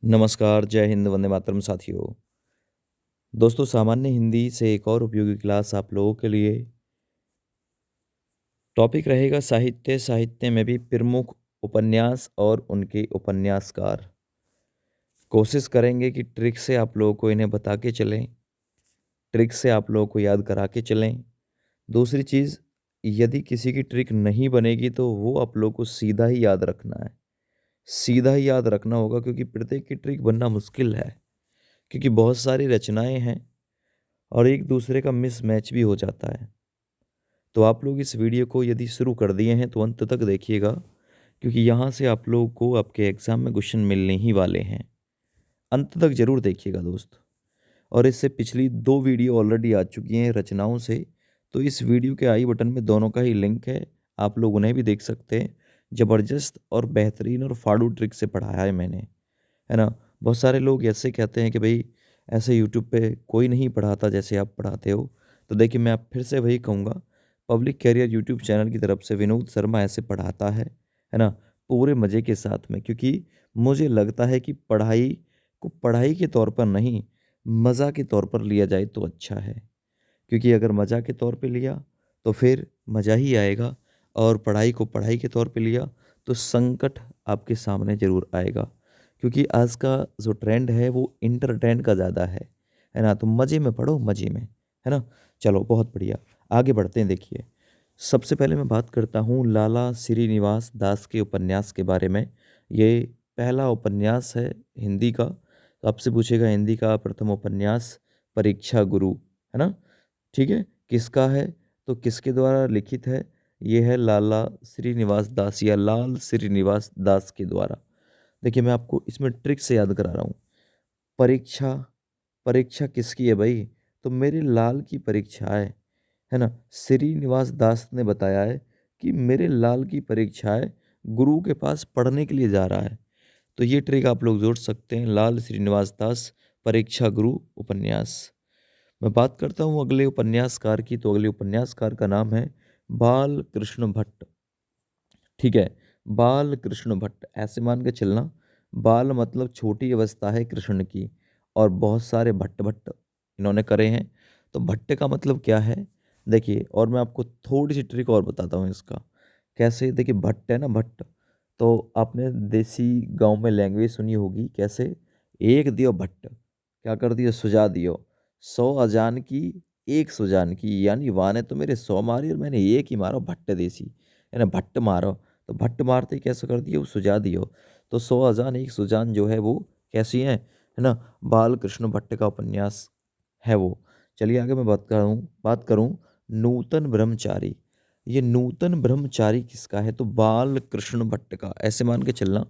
नमस्कार, जय हिंद, वंदे मातरम साथियों। दोस्तों, सामान्य हिंदी से एक और उपयोगी क्लास आप लोगों के लिए। टॉपिक रहेगा साहित्य, साहित्य में भी प्रमुख उपन्यास और उनके उपन्यासकार। कोशिश करेंगे कि ट्रिक से आप लोगों को इन्हें बता के चलें, ट्रिक से आप लोगों को याद करा के चलें। दूसरी चीज़, यदि किसी की ट्रिक नहीं बनेगी तो वो आप लोगों को सीधा ही याद रखना है। सीधा ही याद रखना होगा क्योंकि प्रत्येक की ट्रिक बनना मुश्किल है, क्योंकि बहुत सारी रचनाएँ हैं और एक दूसरे का मिसमैच भी हो जाता है। तो आप लोग इस वीडियो को यदि शुरू कर दिए हैं तो अंत तक देखिएगा, क्योंकि यहाँ से आप लोगों को आपके एग्ज़ाम में क्वेश्चन मिलने ही वाले हैं। अंत तक ज़रूर देखिएगा दोस्त। और इससे पिछली 2 वीडियो ऑलरेडी आ चुकी हैं रचनाओं से, तो इस वीडियो के आई बटन में दोनों का ही लिंक है, आप लोग उन्हें भी देख सकते हैं। ज़बरदस्त और बेहतरीन और फाड़ू ट्रिक से पढ़ाया है मैंने, है ना? बहुत सारे लोग ऐसे कहते हैं कि भई ऐसे यूट्यूब पे कोई नहीं पढ़ाता जैसे आप पढ़ाते हो। तो देखिए, मैं अब फिर से वही कहूँगा, पब्लिक कैरियर यूट्यूब चैनल की तरफ से विनोद शर्मा ऐसे पढ़ाता है ना? पूरे मज़े के साथ में, क्योंकि मुझे लगता है कि पढ़ाई को पढ़ाई के तौर पर नहीं, मज़ा के तौर पर लिया जाए तो अच्छा है। क्योंकि अगर मज़ा के तौर पे लिया तो फिर मज़ा ही आएगा, और पढ़ाई को पढ़ाई के तौर पे लिया तो संकट आपके सामने ज़रूर आएगा। क्योंकि आज का जो ट्रेंड है वो एंटरटेन का ज़्यादा है ना? तो मज़े में पढ़ो, मज़े में, है ना? चलो बहुत बढ़िया, आगे बढ़ते हैं। देखिए, सबसे पहले मैं बात करता हूँ लाला श्रीनिवास दास के उपन्यास के बारे में। ये पहला उपन्यास है हिंदी का। तो आपसे पूछेगा हिंदी का प्रथम उपन्यास परीक्षा गुरु, है ना? ठीक है, किसका है? तो किसके द्वारा लिखित है? ये है लाला श्रीनिवास दास या लाल श्रीनिवास दास के द्वारा। देखिए, मैं आपको इसमें ट्रिक से याद करा रहा हूँ। परीक्षा, परीक्षा किसकी है भाई? तो मेरे लाल की परीक्षा है ना? श्रीनिवास दास ने बताया है कि मेरे लाल की परीक्षा है, गुरु के पास पढ़ने के लिए जा रहा है। तो ये ट्रिक आप लोग जोड़ सकते हैं, लाल श्रीनिवास दास परीक्षा गुरु उपन्यास। मैं बात करता हूँ अगले उपन्यासकार की, तो अगले उपन्यासकार का नाम है बाल कृष्ण भट्ट। ठीक है, बाल कृष्ण भट्ट, ऐसे मान के चलना। बाल मतलब छोटी अवस्था है कृष्ण की, और बहुत सारे भट्ट भट्ट इन्होंने करे हैं। तो भट्ट का मतलब क्या है? देखिए, और मैं आपको थोड़ी सी ट्रिक और बताता हूँ इसका कैसे। देखिए, भट्ट है ना, भट्ट, तो आपने देसी गांव में लैंग्वेज सुनी होगी कैसे। एक दियो भट्ट, क्या कर दियो? सुझा दियो। 100 अजान की, एक सुजान की, यानी वाह ने तो मेरे 100 मारी और मैंने एक ही मारो, भट्ट देसी, है ना? भट्ट मारो। तो भट्ट मारते ही कैसे कर दिए? वो सुझा दियो। तो 100 अजान एक सुजान जो है वो कैसी है ना? बाल कृष्ण भट्ट का उपन्यास है वो। चलिए आगे मैं बात करूं नूतन ब्रह्मचारी। ये नूतन ब्रह्मचारी किसका है? तो बाल कृष्ण भट्ट का। ऐसे मान के चलना,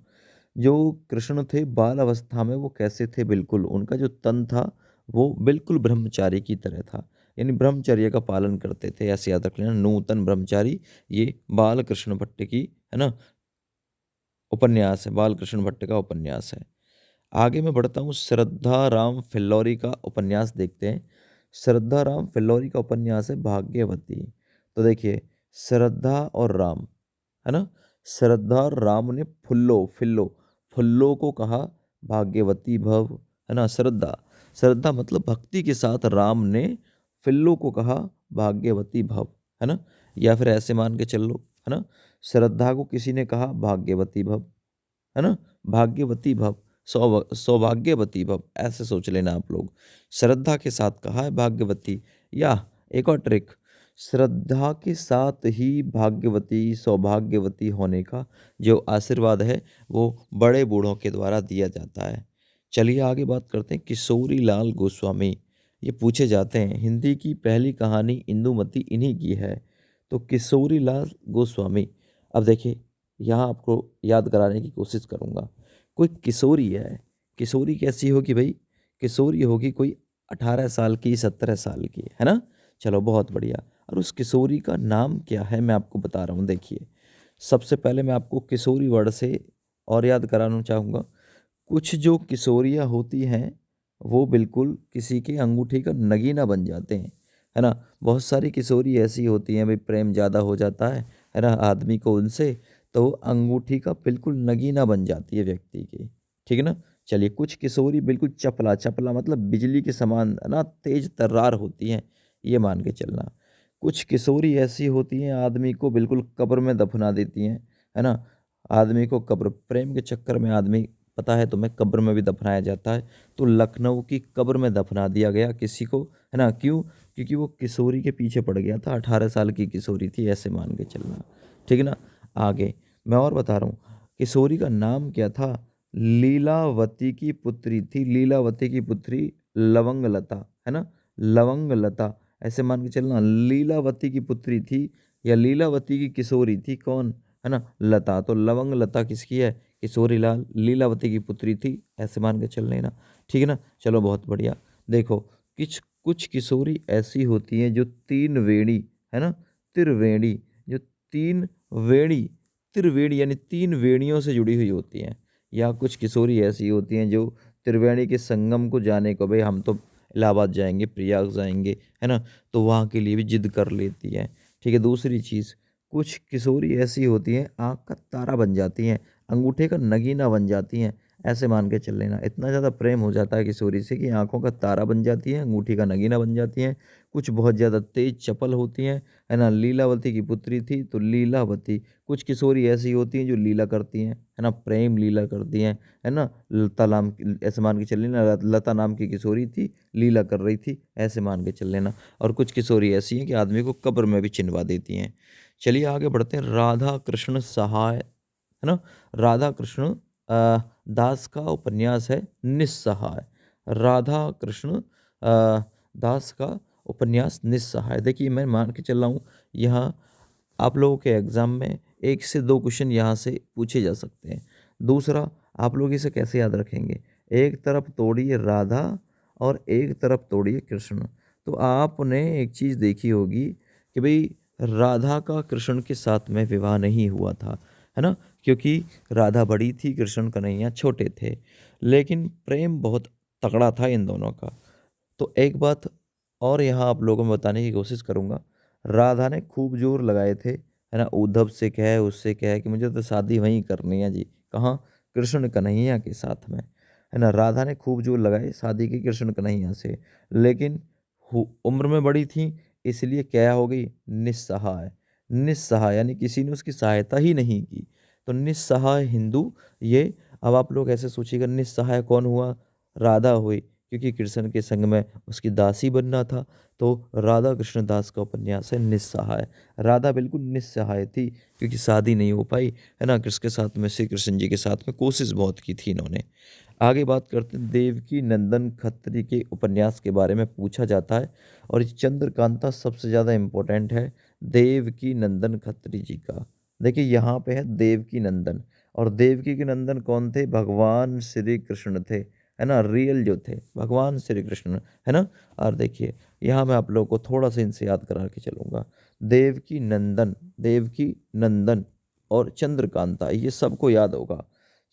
जो कृष्ण थे बाल अवस्था में वो कैसे थे? बिल्कुल उनका जो तन था वो बिल्कुल ब्रह्मचारी की तरह था, यानी ब्रह्मचर्य का पालन करते थे। ऐसे याद रख लेना, नूतन ब्रह्मचारी, ये बाल कृष्ण भट्ट की, है ना, उपन्यास है, बाल कृष्ण भट्ट का उपन्यास है। आगे मैं बढ़ता हूँ, श्रद्धा राम फिल्लौरी का उपन्यास देखते हैं। श्रद्धा राम फिल्लौरी का उपन्यास है भाग्यवती। तो देखिए, श्रद्धा और राम, है ना? श्रद्धा और राम ने फुल्लो को कहा भाग्यवती भव, है ना? श्रद्धा, श्रद्धा मतलब भक्ति के साथ राम ने फिल्लो को कहा भाग्यवती भव, है ना? या फिर ऐसे मान के चल लो, है ना? श्रद्धा को किसी ने कहा भाग्यवती भव, है ना? भाग्यवती भव, सौभाग्यवती भव, ऐसे सोच लेना आप लोग। श्रद्धा के साथ कहा है भाग्यवती। या एक और ट्रिक, श्रद्धा के साथ ही भाग्यवती सौभाग्यवती होने का जो आशीर्वाद है वो बड़े बूढ़ों के द्वारा दिया जाता है। चलिए आगे बात करते हैं किशोरी लाल गोस्वामी। ये पूछे जाते हैं हिंदी की पहली कहानी इंदुमती इन्हीं की है। तो किशोरी लाल गोस्वामी, अब देखिए, यहाँ आपको याद कराने की कोशिश करूँगा। कोई किशोरी है, किशोरी कैसी होगी भाई? किशोरी होगी कोई 18 साल की, 17 साल की, है ना? चलो बहुत बढ़िया। और उस किशोरी का नाम क्या है मैं आपको बता रहा हूँ। देखिए, सबसे पहले मैं आपको किशोरी वर्ड से और याद कराना चाहूँगा। कुछ जो किशोरियाँ होती हैं वो बिल्कुल किसी के अंगूठी का नगीना बन जाते हैं, है ना? बहुत सारी किशोरी ऐसी होती हैं भाई, प्रेम ज़्यादा हो जाता है ना, आदमी को उनसे, तो वो अंगूठी का बिल्कुल नगीना बन जाती है व्यक्ति की, ठीक है ना? चलिए, कुछ किशोरी बिल्कुल चपला चपला मतलब बिजली के समान है ना तेज तर्रार होती हैं, ये मान के चलना। कुछ किशोरी ऐसी होती हैं आदमी को बिल्कुल कब्र में दफना देती हैं, है ना। आदमी को कब्र, प्रेम के चक्कर में आदमी, पता है तुम्हें, कब्र में भी दफनाया जाता है। तो लखनऊ की कब्र में दफना दिया गया किसी को, है ना। क्यों? क्योंकि वो किशोरी के पीछे पड़ गया था, 18 साल की किशोरी थी, ऐसे मान के चलना। ठीक है ना। आगे मैं और बता रहा हूँ, किशोरी का नाम क्या था? लीलावती की पुत्री थी, लीलावती की पुत्री लवंगलता, है ना, लवंगलता, ऐसे मान के चलना। लीलावती की पुत्री थी या लीलावती की किशोरी थी, कौन? है ना, लता। तो लवंगलता किसकी है? किशोरी लाल लीलावती की पुत्री थी, ऐसे मान के चल लेना। ठीक है ना। चलो बहुत बढ़िया। देखो, कुछ कुछ किशोरी ऐसी होती हैं जो तीन वेणी, है ना, त्रिवेणी, जो तीन वेणी, त्रिवेणी यानी तीन वेणियों से जुड़ी हुई होती हैं। या कुछ किशोरी ऐसी होती हैं जो त्रिवेणी के संगम को जाने को, भाई हम तो इलाहाबाद जाएंगे, प्रयाग जाएंगे, है ना, तो वहाँ के लिए भी जिद कर लेती हैं। ठीक है। दूसरी चीज़, कुछ किशोरी ऐसी होती हैं आँख का तारा बन जाती हैं, अंगूठे का नगीना बन जाती हैं, ऐसे मान के चल लेना। इतना ज़्यादा प्रेम हो जाता है किशोरी से कि आँखों का तारा बन जाती है, अंगूठी का नगीना बन जाती हैं। कुछ बहुत ज़्यादा तेज चपल होती हैं, है ना। लीलावती की पुत्री थी तो लीलावती। कुछ किशोरी ऐसी होती हैं जो लीला करती हैं, है ना, प्रेम लीला करती हैं, है ना। लता नाम की, ऐसे मान के चल लेना, लता नाम की किशोरी थी, लीला कर रही थी, ऐसे मान के चल लेना। और कुछ किशोरी ऐसी हैं कि आदमी को कब्र में भी चिनवा देती हैं। चलिए आगे बढ़ते हैं। राधा कृष्ण सहाय, है ना, राधा कृष्ण दास का उपन्यास है निस्सहाय। राधा कृष्ण दास का उपन्यास निस्सहाय। देखिए, मैं मान के चल रहा हूँ, यहाँ आप लोगों के एग्ज़ाम में 1 से 2 क्वेश्चन यहाँ से पूछे जा सकते हैं। दूसरा, आप लोग इसे कैसे याद रखेंगे? एक तरफ तोड़िए राधा और एक तरफ तोड़िए कृष्ण। तो आपने एक चीज़ देखी होगी कि भई राधा का कृष्ण के साथ में विवाह नहीं हुआ था, है ना? क्योंकि राधा बड़ी थी, कृष्ण कन्हैया छोटे थे। लेकिन प्रेम बहुत तगड़ा था इन दोनों का। तो एक बात और यहाँ आप लोगों में बताने की कोशिश करूँगा। राधा ने खूब जोर लगाए थे, है ना, उद्धव से कहे, उससे कहे कि मुझे तो शादी वहीं करनी है जी। कहाँ? कृष्ण कन्हैया के साथ में, है ना। राधा ने खूब जोर लगाए शादी की कृष्ण कन्हैया से, लेकिन उम्र में बड़ी थी, इसलिए क्या हो गई? निस्सहाय। निस्सहाय यानी किसी ने उसकी सहायता ही नहीं की। तो निस्सहाय हिंदू, ये अब आप लोग ऐसे सोचिएगा, निस्सहाय कौन हुआ? राधा हुई, क्योंकि कृष्ण के संग में उसकी दासी बनना था। तो राधा कृष्ण दास का उपन्यास है निस्सहाय। राधा बिल्कुल निस्सहाय थी क्योंकि शादी नहीं हो पाई, है ना, कृष्ण के साथ में, श्री कृष्ण जी के साथ में कोशिश बहुत की थी इन्होंने। आगे बात करते हैं, देवकी नंदन खत्री के उपन्यास के बारे में पूछा जाता है और ये चंद्रकांता सबसे ज़्यादा इम्पोर्टेंट है, देवकी नंदन खत्री जी का। देखिए यहाँ पे है देवकी नंदन, और देवकी के नंदन कौन थे? भगवान श्री कृष्ण थे, है ना, रियल जो थे भगवान श्री कृष्ण, है ना। और देखिए, यहाँ मैं आप लोगों को थोड़ा सा इनसे याद करा के चलूँगा। देवकी नंदन, देवकी नंदन और चंद्रकांता, ये सबको याद होगा।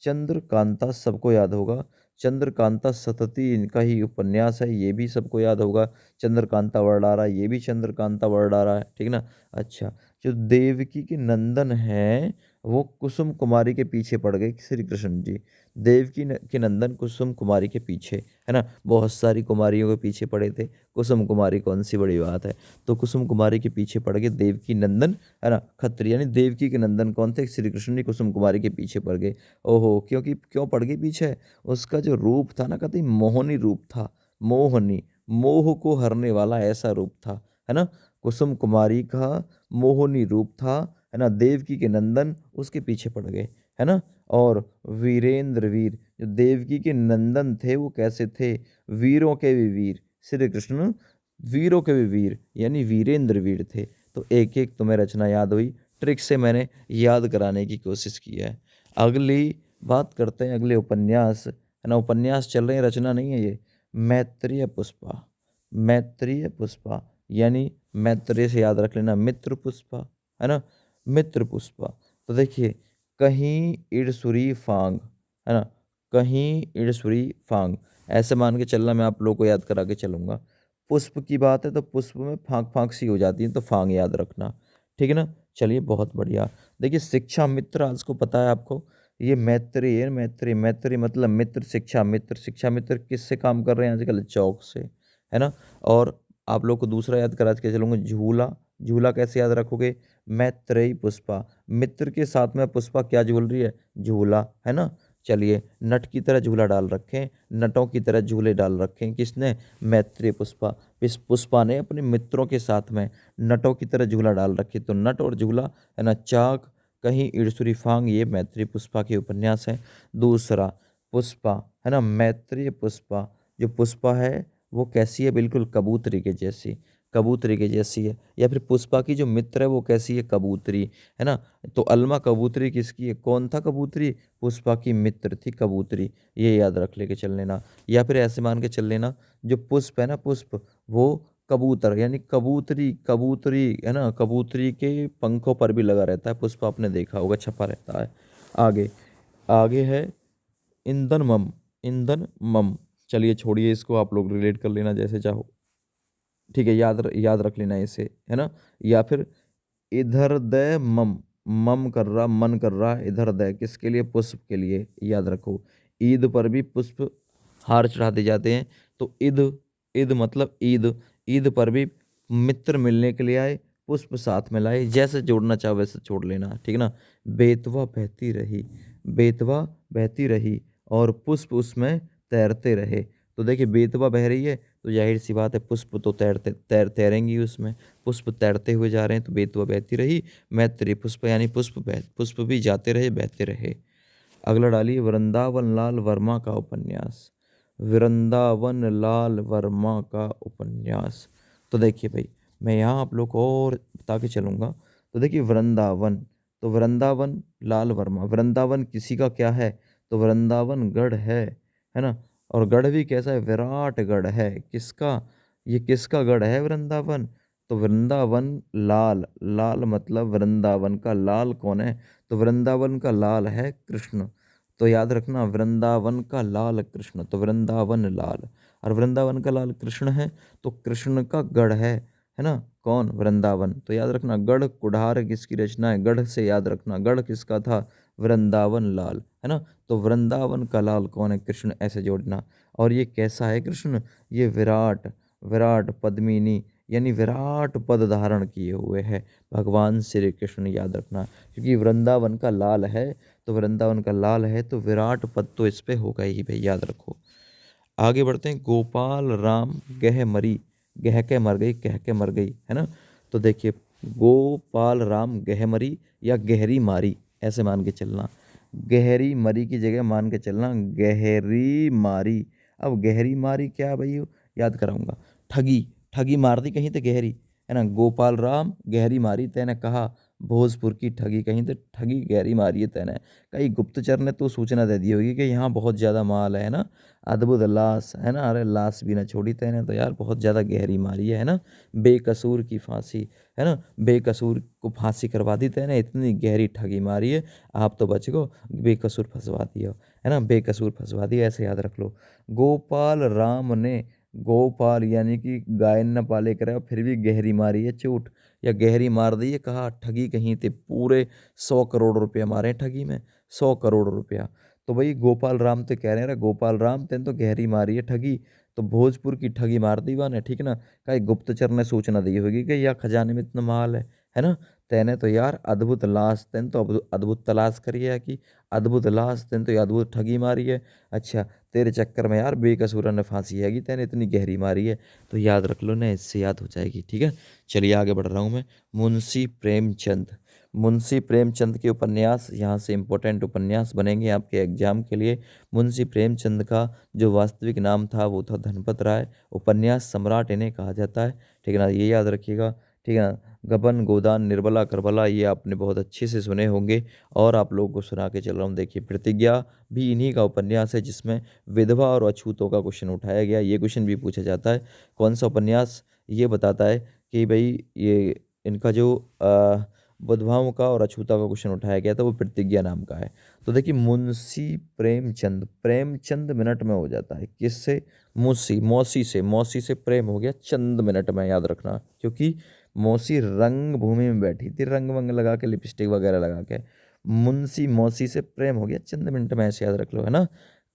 चंद्रकांता सबको याद होगा। चंद्रकांता सतती इनका ही उपन्यास है, ये भी सबको याद होगा। चंद्रकांता वर्डारा, ये भी चंद्रकांता वर्डारा है, ठीक ना। अच्छा, जो देवकी के नंदन हैं वो कुसुम कुमारी के पीछे पड़ गए श्री कृष्ण जी। देवकी के नंदन कुसुम कुमारी के पीछे, है ना, बहुत सारी कुमारियों के पीछे पड़े थे, कुसुम कुमारी कौन सी बड़ी बात है। तो कुसुम कुमारी के पीछे पड़ गए देवकी नंदन, है ना, खत्री, यानी देवकी के नंदन कौन थे? श्री कृष्ण जी कुसुम कुमारी के पीछे पड़ गए। ओहो, क्योंकि क्यों पड़ गई पीछे? उसका जो रूप था ना, कहते हैं मोहनी रूप था, मोहनी, मोह को हरने वाला ऐसा रूप था, है ना। कुसुम कुमारी का मोहनी रूप था, है ना, देवकी के नंदन उसके पीछे पड़ गए, है ना। और वीरेंद्र वीर, जो देवकी के नंदन थे वो कैसे थे? वीरों के भी वीर, श्री कृष्ण वीरों के भी वीर, यानी वीरेंद्र वीर थे। तो एक एक तुम्हें रचना याद हुई, ट्रिक से मैंने याद कराने की कोशिश की है। अगली बात करते हैं, अगले उपन्यास, है ना, उपन्यास चल रहे हैं, रचना नहीं है ये। मैत्रेय पुष्पा, मैत्रेय पुष्पा, यानी मैत्रेय से याद रख लेना, मित्र पुष्पा, है ना, मित्र पुष्पा। तो देखिए, कहीं इड़सुरी फांग, है ना, कहीं इड़सुरी फांग, ऐसे मान के चलना, मैं आप लोगों को याद करा के चलूँगा। पुष्प की बात है तो पुष्प में फांक फांक सी हो जाती है, तो फांग याद रखना, ठीक है ना। चलिए बहुत बढ़िया। देखिए, शिक्षा मित्र आज को पता है आपको, ये मैत्री है, मैत्री, मैत्री मतलब मित्र, शिक्षा मित्र, शिक्षा मित्र किससे काम कर रहे हैं आजकल? चौक से, है ना। और आप लोग को दूसरा याद करा के चलूंगा, झूला। झूला कैसे याद रखोगे? मैत्रेयी पुष्पा, मित्र के साथ में पुष्पा क्या झूल रही है? झूला, है ना। चलिए, नट की तरह झूला डाल रखें, नटों की तरह झूले डाल रखें, किसने? मैत्रेयी पुष्पा। इस पुष्पा ने अपने मित्रों के साथ में नटों की तरह झूला डाल रखी। तो नट और झूला, है ना, चाक, कहीं ईड़सुरी फांग, ये मैत्रेयी पुष्पा के उपन्यास है। दूसरा, पुष्पा, है ना, मैत्रेयी पुष्पा। जो पुष्पा है वो कैसी है? बिल्कुल कबूतरी के जैसी, कबूतरी के जैसी है। या फिर पुष्पा की जो मित्र है वो कैसी है? कबूतरी, है ना। तो अलमा कबूतरी किसकी है? कौन था कबूतरी? पुष्पा की मित्र थी कबूतरी, ये याद रख लेके चल लेना। या फिर ऐसे मान के चल लेना, जो पुष्प है ना, पुष्प, वो कबूतर, यानी कबूतरी, कबूतरी, है ना, कबूतरी के पंखों पर भी लगा रहता है पुष्प, आपने देखा होगा, छपा रहता है। आगे, आगे है ईंधन मम, ईंधन मम। चलिए छोड़िए इसको, आप लोग रिलेट कर लेना जैसे चाहो, ठीक है, याद रख लेना इसे, है ना। या फिर इधर दे मम, मम कर रहा, मन कर रहा, इधर दे किसके लिए? पुष्प के लिए, याद रखो। ईद पर भी पुष्प हार चढ़ाते जाते हैं, तो ईद, ईद मतलब ईद, ईद पर भी मित्र मिलने के लिए आए, पुष्प साथ में लाए, जैसे जोड़ना चाहो वैसे जोड़ लेना, ठीक ना। बेतवा बहती रही, बेतवा बहती रही, और पुष्प उसमें तैरते रहे। तो देखिए, बेतवा बह रही है तो जाहिर सी बात है पुष्प तो तैरेंगी उसमें, पुष्प तैरते हुए जा रहे हैं, तो बेतवा बहती रही, मैत्री पुष्प, यानी पुष्प भी जाते रहे, बहते रहे। अगला डालिए, वृंदावन लाल वर्मा का उपन्यास, वृंदावन लाल वर्मा का उपन्यास। तो देखिए भाई, मैं यहाँ आप लोग को और बता के चलूँगा। तो देखिए, वृंदावन, तो वृंदावन लाल वर्मा, वृंदावन किसी का क्या है? तो वृंदावन गढ़ है ना। और गढ़ भी कैसा है? विराट गढ़ है। किसका? ये किसका गढ़ है वृंदावन? तो वृंदावन लाल, लाल मतलब वृंदावन का लाल कौन है? तो वृंदावन का लाल है कृष्ण। तो याद रखना, वृंदावन का लाल कृष्ण, तो वृंदावन लाल, और वृंदावन का लाल कृष्ण है, तो कृष्ण का गढ़ है ना, कौन? वृंदावन। तो याद रखना, गढ़ कुठार किसकी रचना है? गढ़ से याद रखना, गढ़ किसका था? वृंदावन लाल, है ना। तो वृंदावन का लाल कौन है? कृष्ण, ऐसे जोड़ना। और ये कैसा है कृष्ण? ये विराट, विराट पद्मिनी, यानी विराट पद धारण किए हुए है भगवान श्री कृष्ण, याद रखना। क्योंकि वृंदावन का लाल है, तो वृंदावन का लाल है तो विराट पद तो इस पे होगा ही भाई, याद रखो। आगे बढ़ते हैं, गोपाल राम गह मरी, गह के मर गई, कह के मर गई, है ना। तो देखिए, गोपाल राम गह मरी या गहरी मारी, ऐसे मान के चलना। गहरी मरी की जगह मान के चलना गहरी मारी। अब गहरी मारी क्या है भाई? याद कराऊंगा, ठगी, ठगी मार दी कहीं तो गहरी, है ना। गोपाल राम गहरी मारी, तेने कहा भोजपुर की ठगी, कहीं तो ठगी गहरी मारी है तेने। कहीं गुप्तचर ने तो सूचना दे दी होगी कि यहाँ बहुत ज़्यादा माल है ना। अद्भुत लाश, है ना, अरे लाश भी ना छोड़ी तेने तो यार, बहुत ज़्यादा गहरी मारी है ना। बेकसूर की फांसी, है ना, बेकसूर को फांसी करवा दी तेने, इतनी गहरी ठगी मारी है, आप तो बच गो, बेकसूर फंसवा दिया, है ना, बेकसूर फंसवा दिया, ऐसे याद रख लो। गोपाल राम ने, गोपाल यानी कि गाय न पाले करे, फिर भी गहरी मारी है चोट, या गहरी मार दी है, कहा ठगी कहीं थे, पूरे 100 करोड़ रुपया मारे ठगी में, 100 करोड़ रुपया। तो भाई गोपाल राम तो कह रहे हैं, गोपाल राम तेन तो गहरी मारी है ठगी, तो भोजपुर की ठगी मार दी वाने, ठीक ना। कहीं गुप्तचर ने सूचना दी होगी कि यार खजाने में इतना माल है ना। तेने तो यार अद्भुत लाश, तेन तो अद्भुत तलाश करी है कि अद्भुत लाश, तेन तो ये अद्भुत ठगी मारी है। अच्छा, तेरे चक्कर में यार बेकसूर ने फांसी है कि तेने इतनी गहरी मारी है, तो याद रख लो ना, इससे याद हो जाएगी, ठीक है। चलिए आगे बढ़ रहा हूँ मैं। मुंशी प्रेमचंद, मुंशी प्रेमचंद के उपन्यास यहाँ से इम्पोर्टेंट उपन्यास बनेंगे आपके एग्जाम के लिए। मुंशी प्रेमचंद का जो वास्तविक नाम था वो था धनपत राय, उपन्यास सम्राट इन्हें कहा जाता है, ठीक है ना, ये याद रखिएगा, ठीक है ना। गबन गोदान निर्बला करबला, ये आपने बहुत अच्छे से सुने होंगे, और आप लोगों को सुना के चल रहा हूँ। देखिए, प्रतिज्ञा भी इन्हीं का उपन्यास है, जिसमें विधवा और अछूतों का क्वेश्चन उठाया गया, ये क्वेश्चन भी पूछा जाता है। कौन सा उपन्यास? ये बताता है कि भाई ये इनका जो विधवाओं का और अछूता का क्वेश्चन उठाया गया था वो प्रतिज्ञा नाम का है। तो देखिए, मुंशी प्रेमचंद, प्रेमचंद मिनट में हो जाता है किससे? मुंशी, मौसी से, मौसी से प्रेम हो गया, चंद मिनट में, याद रखना। क्योंकि मौसी रंग भूमि में बैठी थी, रंग वंग लगा के, लिपस्टिक वगैरह लगा के, मुंशी मौसी से प्रेम हो गया, चंद मिनट में ऐसे याद रख लो, है ना।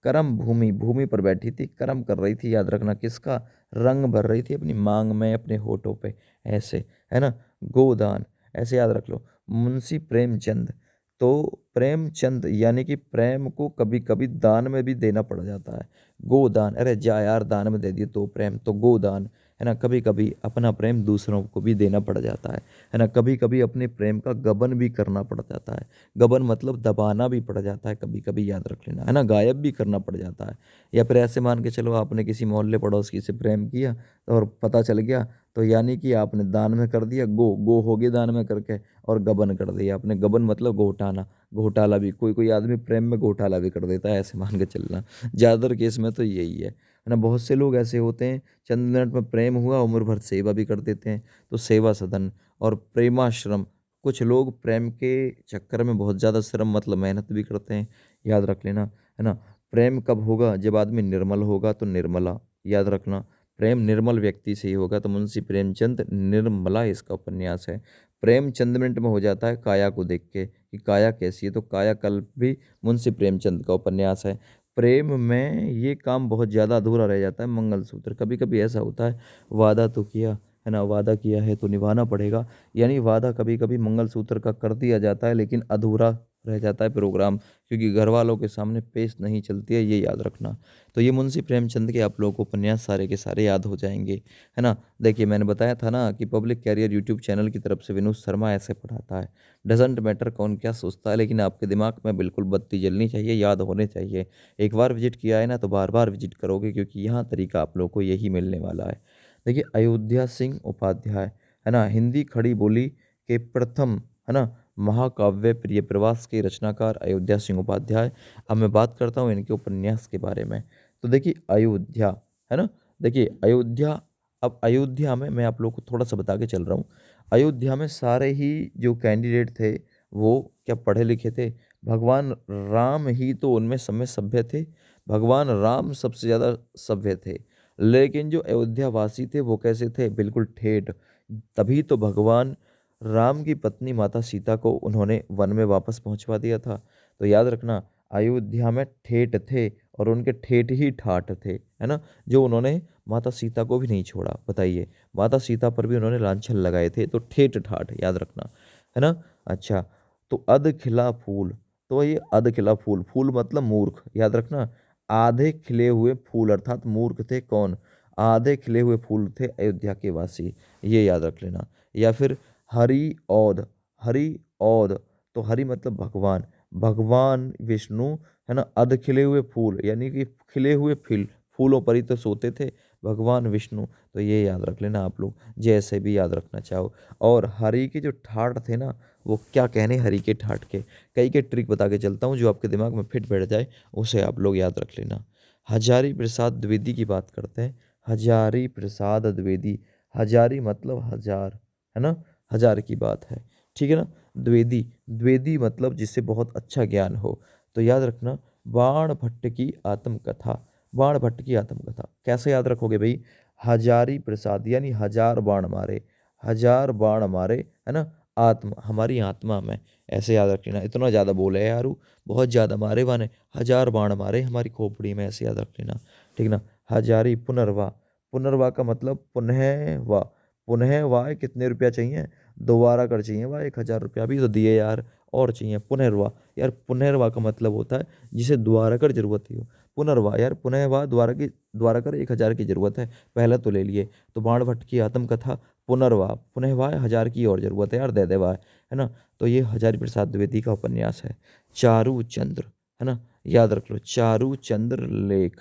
करम भूमि, भूमि पर बैठी थी, करम कर रही थी, याद रखना किसका, रंग भर रही थी अपनी मांग में, अपने होठों पे, ऐसे, है ना। गोदान, ऐसे याद रख लो। मुंशी प्रेमचंद, तो प्रेमचंद यानी कि प्रेम को कभी कभी दान में भी देना पड़ जाता है। गोदान, अरे जा यार दान में दे दिए तो प्रेम, तो गोदान, है ना। कभी कभी अपना प्रेम दूसरों को भी देना पड़ जाता है ना। कभी कभी अपने प्रेम का गबन भी करना पड़ जाता है। गबन मतलब दबाना भी पड़ जाता है कभी कभी, याद रख लेना, है ना। गायब भी करना पड़ जाता है। या फिर ऐसे मान के चलो आपने किसी मोहल्ले पड़ोसी से प्रेम किया और पता चल गया, तो यानी कि आपने दान में कर दिया, गो गो हो गया दान में करके, और गबन कर दिया आपने। गबन मतलब घोटाना, घोटाला भी, कोई कोई आदमी प्रेम में घोटाला भी कर देता है, ऐसे मान के चलना। ज़्यादातर केस में तो यही है ना। बहुत से लोग ऐसे होते हैं, चंद मिनट में प्रेम हुआ, उम्र भर सेवा भी कर देते हैं। तो सेवा सदन और प्रेमाश्रम, कुछ लोग प्रेम के चक्कर में बहुत ज़्यादा श्रम मतलब मेहनत भी करते हैं, याद रख लेना, है ना। प्रेम कब होगा, जब आदमी निर्मल होगा, तो निर्मला, याद रखना। प्रेम निर्मल व्यक्ति से ही होगा, तो मुंशी प्रेमचंद निर्मला इसका उपन्यास है। प्रेम चंद मिनट में हो जाता है काया को देख के, कि काया कैसी है, तो कायाकल्प भी मुंशी प्रेमचंद का उपन्यास है। प्रेम में ये काम बहुत ज़्यादा अधूरा रह जाता है, मंगलसूत्र। कभी कभी ऐसा होता है, वादा तो किया, है ना, वादा किया है तो निभाना पड़ेगा। यानी वादा कभी कभी मंगलसूत्र का कर दिया जाता है, लेकिन अधूरा रह जाता है प्रोग्राम, क्योंकि घर वालों के सामने पेश नहीं चलती है, ये याद रखना। तो ये मुंशी प्रेमचंद के आप लोगों को उपन्यास सारे के सारे याद हो जाएंगे, है ना। देखिए मैंने बताया था ना कि पब्लिक कैरियर यूट्यूब चैनल की तरफ से विनोद शर्मा ऐसे पढ़ाता है। डजेंट मैटर कौन क्या सोचता है, लेकिन आपके दिमाग में बिल्कुल बत्ती जलनी चाहिए, याद होने चाहिए। एक बार विजिट किया है ना, तो बार बार विजिट करोगे, क्योंकि यहाँ तरीका आप लोग को यही मिलने वाला है। देखिए अयोध्या सिंह उपाध्याय, है ना, हिंदी खड़ी बोली के प्रथम, है ना, महाकाव्य प्रिय प्रवास के रचनाकार अयोध्या सिंह उपाध्याय। अब मैं बात करता हूँ इनके उपन्यास के बारे में। तो देखिए अयोध्या, है ना, देखिए अयोध्या, अब अयोध्या में मैं आप लोग को थोड़ा सा बता के चल रहा हूँ। अयोध्या में सारे ही जो कैंडिडेट थे वो क्या पढ़े लिखे थे। भगवान राम ही तो उनमें सब में सभ्य थे। भगवान राम सबसे ज़्यादा सभ्य थे। लेकिन जो अयोध्या वासी थे वो कैसे थे, बिल्कुल ठेठ। तभी तो भगवान राम की पत्नी माता सीता को उन्होंने वन में वापस पहुंचवा दिया था। तो याद रखना, अयोध्या में ठेठ थे, और उनके ठेठ ही ठाठ थे, है ना। जो उन्होंने माता सीता को भी नहीं छोड़ा, बताइए, माता सीता पर भी उन्होंने लांछन लगाए थे, तो ठेठ ठाठ याद रखना, है ना। अच्छा, तो अध खिला फूल, तो ये अध खिला फूल, फूल मतलब मूर्ख, याद रखना। आधे खिले हुए फूल अर्थात मूर्ख थे कौन, आधे खिले हुए फूल थे अयोध्या के वासी, ये याद रख लेना। या फिर हरि औध, हरि औध, तो हरि मतलब भगवान, भगवान विष्णु, है ना। अध खिले हुए फूल यानी कि खिले हुए फूलों पर ही तो सोते थे भगवान विष्णु। तो ये याद रख लेना आप लोग, जैसे भी याद रखना चाहो। और हरि के जो ठाठ थे ना, वो क्या कहने हरि के ठाठ के, कई के ट्रिक बता के चलता हूँ जो आपके दिमाग में फिट बैठ जाए, उसे आप लोग याद रख लेना। हजारी प्रसाद द्विवेदी की बात करते हैं। हजारी प्रसाद द्विवेदी, हजारी मतलब हजार, है ना, हजार की बात है, ठीक है ना। द्विवेदी, द्विवेदी मतलब जिससे बहुत अच्छा ज्ञान हो। तो याद रखना, बाण भट्ट की आत्मकथा, बाण भट्ट की आत्मकथा कैसे याद रखोगे भाई। हजारी प्रसाद यानी हजार बाण मारे, हजार बाण मारे, है ना, आत्मा हमारी आत्मा में, ऐसे याद रख लेना। इतना ज़्यादा बोले यारू, बहुत ज़्यादा मारे वाने, हजार बाण मारे हमारी खोपड़ी में, ऐसे याद रख लेना, ठीक ना। हजारी पुनर्वा, पुनर्वा का मतलब पुनः वा, पुनः वाह कितने रुपया चाहिए, दोबारा कर चाहिए वाह 1,000 रुपया अभी तो दिए यार, और चाहिए पुनर्वा। यार पुनर्वा का मतलब होता है जिसे दोबारा कर जरूरत ही हो। पुनर्वा यार, पुनः वाह द्वारा की, द्वारा कर 1,000 की जरूरत है, पहले तो ले लिए। तो बाण भट्ट की आत्मकथा, पुनर्वा, पुनः वाह 1,000 की और जरूरत है यार, दे दे वाह, है ना। तो ये हजारी प्रसाद द्विवेदी का उपन्यास है। चारू चंद्र, है ना, याद रख लो, चारू चंद्र लेख,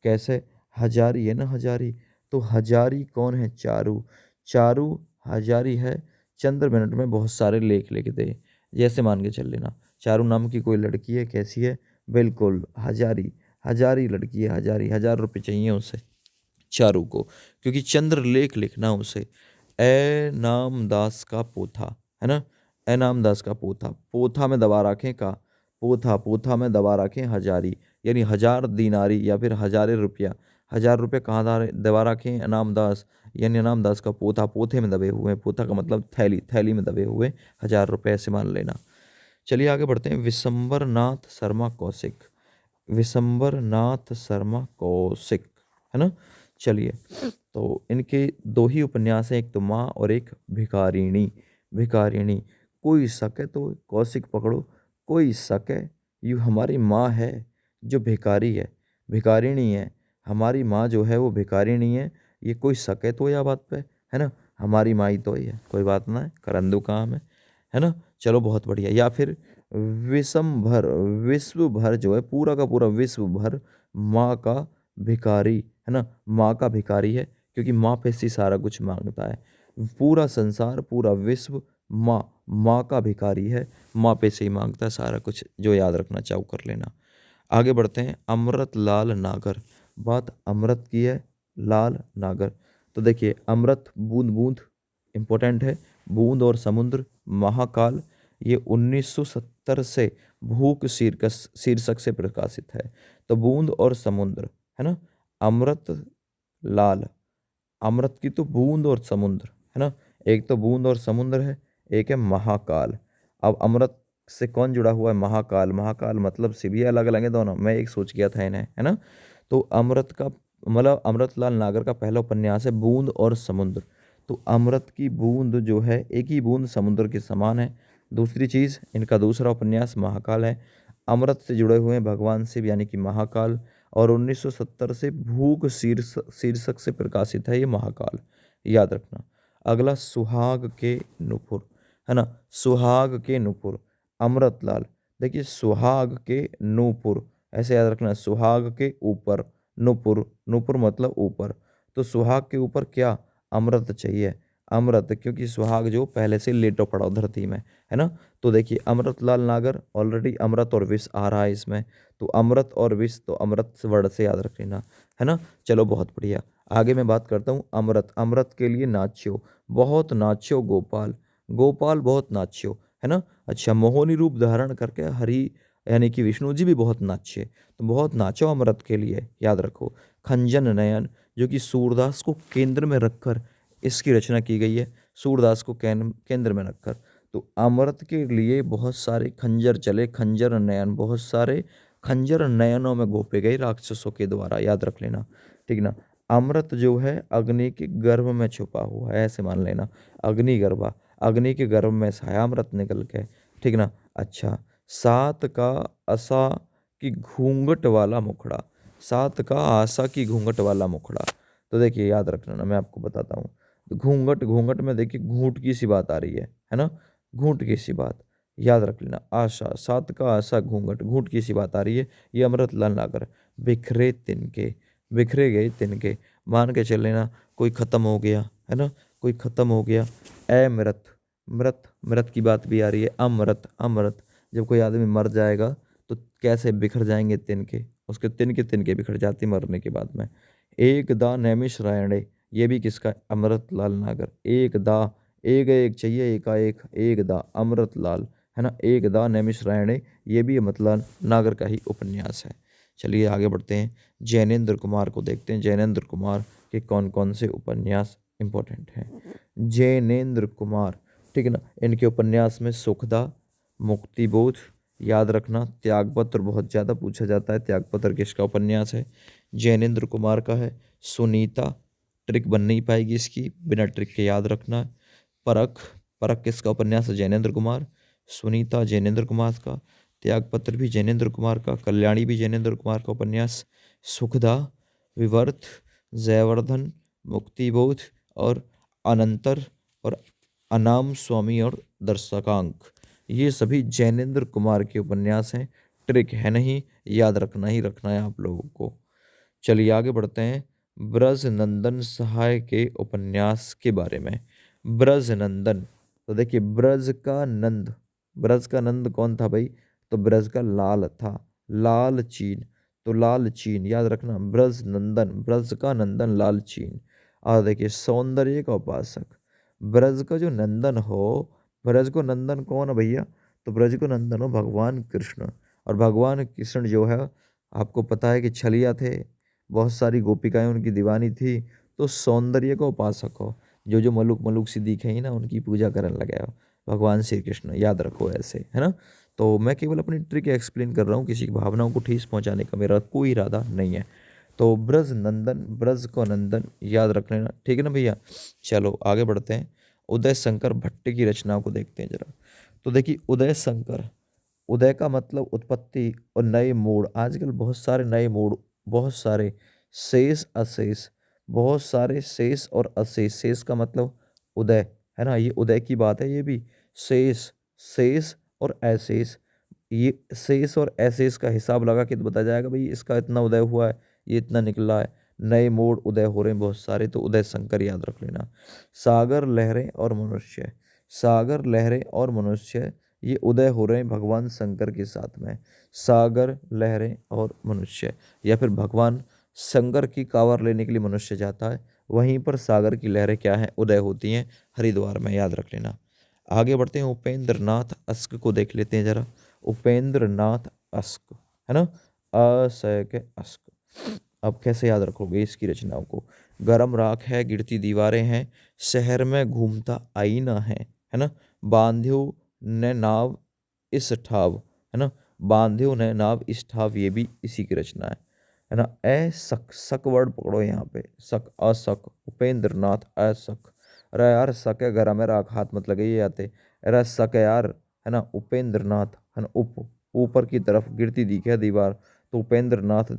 कैसे, हजारी है ना, हजारी, तो हजारी कौन है, चारू, चारू हजारी है। चंद्र मिनट में बहुत सारे लेख लिख दे, जैसे मान के चल लेना, चारू नाम की कोई लड़की है, कैसी है, बिल्कुल हजारी, हजारी लड़की है, हजारी, 1,000 रुपये चाहिए उसे चारू को, क्योंकि चंद्रलेख लिखना उसे। ए नामदास का पोथा, है ना, ए नामदास का पोथा, पोथा में दबा रखें का, पोथा, पोथा में दबा रखें हजारी, यानी 1,000 दिनारी या फिर 1,000 रुपया, 1,000 रुपये कहाँ दबा रखें नामदास, यानी नामदास का पोथा, पोथे में दबे हुए हैं, पोथा का मतलब थैली, थैली में दबे हुए 1,000 रुपये, ऐसे मान लेना। चलिए आगे बढ़ते हैं। विशंबर नाथ शर्मा कौशिक, विशंबर नाथ शर्मा कौशिक, है ना। चलिए, तो इनके दो ही उपन्यास हैं, एक तो माँ और एक भिखारिणी। भिखारिणी, कोई शक है तो कौशिक पकड़ो, कोई शक है, ये हमारी माँ है जो भिखारी है, भिखारिणी है। हमारी माँ जो है वो भिखारिणी है, ये कोई शक है तो यह बात पे, है ना। हमारी माँ ही तो ही है, कोई बात ना है, करंदू काम है ना। चलो बहुत बढ़िया। या फिर विषम भर, विश्व भर जो है, पूरा का पूरा विश्व भर माँ का भिखारी, है ना। माँ का भिखारी है क्योंकि माँ पे से सारा कुछ मांगता है। पूरा संसार, पूरा विश्व माँ, माँ का भिखारी है, माँ पे से ही मांगता है सारा कुछ। जो याद रखना चाहो कर लेना। आगे बढ़ते हैं। अमृत लाल नागर, बात अमृत की है, लाल नागर। तो देखिए, अमृत बूंद बूंद इम्पोर्टेंट है, बूंद और समुद्र, महाकाल, ये 1970 से भूख शीर्षक से प्रकाशित है। तो बूंद और समुद्र, है ना। अमृत लाल, अमृत की तो बूंद और समुद्र, है ना। एक तो बूंद और समुद्र है, एक है महाकाल। अब अमृत से कौन जुड़ा हुआ है? महाकाल। महाकाल मतलब से भी अलग अलग है दोनों, मैं एक सोच गया था इन्हें, है ना। तो अमृत का मतलब अमृतलाल नागर का पहला उपन्यास है बूंद और समुद्र। तो अमृत की बूंद जो है, एक ही बूंद समुद्र के समान है। दूसरी चीज़, इनका दूसरा उपन्यास महाकाल है। अमृत से जुड़े हुए हैं भगवान शिव यानी कि महाकाल, और 1970 से भूख शीर्षक से प्रकाशित है ये महाकाल, याद रखना। अगला, सुहाग के नुपुर, है ना। सुहाग के नुपुर, अमृतलाल। देखिए, सुहाग के नूपुर, ऐसे याद रखना, सुहाग के ऊपर, नुपुर, नुपुर मतलब ऊपर। तो सुहाग के ऊपर क्या? अमृत चाहिए, अमृत, क्योंकि सुहाग जो पहले से लेटो पड़ा धरती में, है ना। तो देखिए, अमृतलाल नागर, ऑलरेडी अमृत और विष आ रहा है इसमें, तो अमृत और विष, तो अमृत वर्ड से याद रख लेना, है ना। चलो बहुत बढ़िया। आगे मैं बात करता हूँ अमृत। अमृत के लिए नाच्यो, बहुत नाच्यो गोपाल, गोपाल बहुत नाच्यो, है ना। अच्छा, मोहिनी रूप धारण करके हरि यानी कि विष्णु जी भी बहुत नाचे, तो बहुत नाचो अमृत के लिए, याद रखो। खंजन नयन, जो कि सूरदास को केंद्र में रखकर इसकी रचना की गई है, सूरदास को केंद्र में रखकर। तो अमृत के लिए बहुत सारे खंजर चले, खंजर नयन, बहुत सारे खंजर नयनों में घोपे गए राक्षसों के द्वारा, याद रख लेना, ठीक ना। अमृत जो है अग्नि के गर्भ में छुपा हुआ है, ऐसे मान लेना, अग्नि गर्भा, अग्नि के गर्भ में साया अमृत निकल के, ठीक ना। अच्छा, सात का आशा की घूंघट वाला मुखड़ा, सात का आशा की घूंघट वाला मुखड़ा। तो देखिए, याद रखना ना, मैं आपको बताता हूँ। तो घूंघट, घूंघट में देखिए घूंट की सी बात आ रही है ना, घूंट की सी बात, याद रख लेना। आशा, सात का आशा, घूंघट, घूंट की सी बात आ रही है, ये अमृतलाल नागर। बिखरे तिनके, बिखरे गए तिनके, मान के चल लेना कोई ख़त्म हो गया, है ना, कोई ख़त्म हो गया। अमृत, मृत, मृत की बात भी आ रही है। अमृत, अमृत, जब कोई आदमी मर जाएगा तो कैसे बिखर जाएंगे तिनके, उसके तिनके तिनके बिखर जाते मरने के बाद में। एक दा नैमिष रायणे, ये भी किसका? अमृतलाल नागर। एक दा, एक एक चाहिए, एकाएक, एक दा, अमृतलाल, है ना। एक दा नैमिष रायणे, ये भी अमृतलाल नागर का ही उपन्यास है। चलिए आगे बढ़ते हैं। जैनेन्द्र कुमार को देखते हैं, जैनेन्द्र कुमार के कौन कौन से उपन्यास इंपॉर्टेंट हैं। जैनेन्द्र कुमार, ठीक है ना, इनके उपन्यास में सुखदा, मुक्तिबोध, याद रखना। त्यागपत्र बहुत ज़्यादा पूछा जाता है, त्यागपत्र किसका उपन्यास है? जैनेन्द्र कुमार का है। सुनीता, ट्रिक बन नहीं पाएगी इसकी, बिना ट्रिक के याद रखना है। परख, परख किसका उपन्यास है? जैनेन्द्र कुमार। सुनीता जैनेन्द्र कुमार का, त्यागपत्र भी जैनेन्द्र कुमार का, कल्याणी भी जैनेन्द्र कुमार का उपन्यास। सुखदा, विवर्त, जयवर्धन, मुक्तिबोध और अनंतर और अनाम स्वामी और दर्शकांक, ये सभी जैनेन्द्र कुमार के उपन्यास हैं। ट्रिक है नहीं, याद रखना ही रखना है आप लोगों को। चलिए आगे बढ़ते हैं। ब्रज नंदन सहाय के उपन्यास के बारे में। ब्रज नंदन, तो देखिए, ब्रज का नंद, ब्रज का नंद कौन था भाई? तो ब्रज का लाल था, लाल चीन, तो लाल चीन, याद रखना। ब्रज नंदन, ब्रज का नंदन लाल चीन। और देखिए, सौंदर्य का उपासक, ब्रज का जो नंदन हो, ब्रज को नंदन कौन है भैया? तो ब्रज को नंदन हो भगवान कृष्ण। और भगवान कृष्ण जो है, आपको पता है कि छलिया थे, बहुत सारी गोपिकाएं उनकी दीवानी थी। तो सौंदर्य का उपासक हो, जो जो मलुक मलुक सी दिखे ही ना, उनकी पूजा करने लगे हो, भगवान श्री कृष्ण, याद रखो ऐसे, है ना। तो मैं केवल अपनी ट्रिक एक्सप्लेन कर रहा हूँ, किसी की भावनाओं को ठेस पहुँचाने का मेरा कोई इरादा नहीं है। तो ब्रज नंदन, ब्रज को नंदन याद रख लेना, ठीक है ना भैया। चलो आगे बढ़ते हैं, उदय शंकर भट्ट की रचनाओं को देखते हैं जरा। तो देखिए उदय शंकर, उदय का मतलब उत्पत्ति और नए मोड़। आजकल बहुत सारे नए मोड़, बहुत सारे शेष अशेष, बहुत सारे शेष और अशेष। शेष का मतलब उदय, है ना, ये उदय की बात है। ये भी शेष, शेष और अशेष, ये शेष और अशेष का हिसाब लगा के तो बताया जाएगा भाई इसका इतना उदय हुआ है, ये इतना निकला है। नए मोड़ उदय हो रहे हैं बहुत सारे, तो उदय शंकर याद रख लेना। सागर लहरें और मनुष्य, सागर लहरें और मनुष्य, ये उदय हो रहे हैं भगवान शंकर के साथ में। सागर लहरें और मनुष्य, या फिर भगवान शंकर की कांवर लेने के लिए मनुष्य जाता है, वहीं पर सागर की लहरें क्या हैं, उदय होती हैं हरिद्वार में, याद रख लेना। आगे बढ़ते हैं, उपेंद्र नाथ अस्क को देख लेते हैं जरा। उपेंद्र नाथ अस्क, है ना, असय के अस्क। अब कैसे याद रखोगे इसकी रचनाओं को। गरम राख है, गिरती दीवारें हैं, शहर में घूमता आईना है ना, बांध्यो ने नाव इस ठाव, है ना, बांध्यो ने नाव इस ठाव, ये भी इसी की रचना है ना। ए सक, सक वर्ड पकड़ो यहाँ पे, सक, असक, उपेंद्र नाथ असक। अरे यार सक है, गरम है, राख हाथ मत लगे ये आते। अरे सक है यार, है ना, उपेंद्र नाथ, है ना, ऊपर की तरफ गिरती दिखे दीवार, तो उपेंद्र नाथ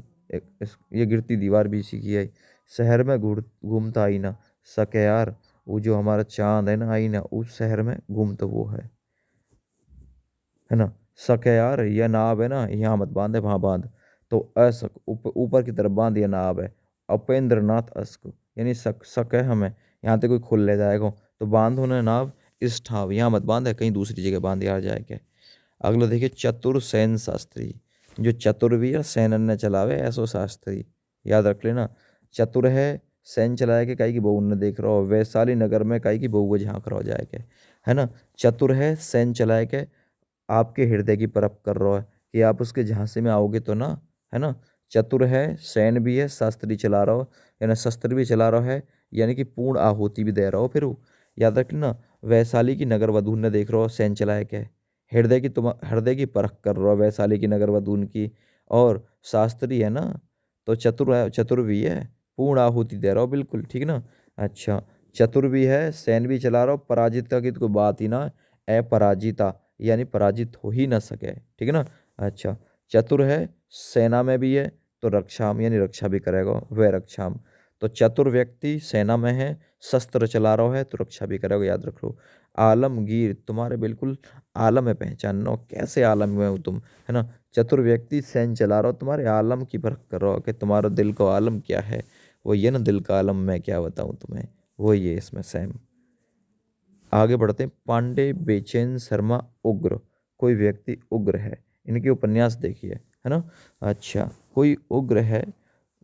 ये गिरती दीवार भी इसी की है। शहर में घूमता आईना, सक है यार, वो जो हमारा चांद है ना आईना, उस शहर में घूमता वो है ना। शक है यार, यह नाव है ना, यहाँ मत बांधे वहाँ बांध, तो असक ऊपर की तरफ बांध, यह नाव है। उपेंद्र नाथ अस्क, यानी शक, शक है हमें यहाँ तक कोई खुल ले जाएगा, तो बांधो ना नाव इस ठाव, यहाँ मत बांध है, कहीं दूसरी जगह बांध दिया जाएगा। अगला देखिए, चतुर सेन शास्त्री, जो चतुर्वीर सेनन ने चलावे ऐसो शास्त्री, याद रख लेना। चतुर है, सैन चलाए के, काई की बहू ने देख रहा हो, वैशाली नगर में काई की बहू को झांक रहा हो जाएगा, है ना। चतुर है, सैन चलाए के, आपके हृदय की परख कर रहा है कि आप उसके झांसे में आओगे तो ना, है ना। चतुर है, सैन भी है, शस्त्र चला रहा हो, यानी शस्त्र भी चला रहा है, यानी कि पूर्ण आहुति भी दे रहा हो फिर वो, याद रखना। वैशाली की नगर वधू ने देख रहा हो, सैन चलाए के, हृदय की परख कर रहा हो वैशाली की नगर वधू की, और शास्त्री है ना, तो चतुर है, चतुर भी है, पूर्ण आहुति दे रहा हो, बिल्कुल ठीक ना। अच्छा, चतुर भी है, सैन भी चला रहा हो, पराजिता की तो कोई बात ही ना, अपराजिता, यानी पराजित हो ही ना सके, ठीक है ना। अच्छा, चतुर है, सेना में भी है, तो रक्षाम, यानी रक्षा भी करेगा, वह रक्षाम। तो चतुर व्यक्ति सेना में है, शस्त्र चला रहा है, तो रक्षा भी करेगा, याद रखो। आलमगीर, तुम्हारे बिल्कुल आलम है पहचानना, कैसे आलम में हो तुम, है ना। चतुर व्यक्ति सैन चला रहा हो, तुम्हारे आलम की परख कर रहा हो कि तुम्हारा दिल का आलम क्या है, वो ये ना, दिल का आलम मैं क्या बताऊं तुम्हें, वो ये इसमें सेम। आगे बढ़ते हैं, पांडे बेचैन शर्मा उग्र, कोई व्यक्ति उग्र है, इनके उपन्यास देखिए, है ना। अच्छा, कोई उग्र है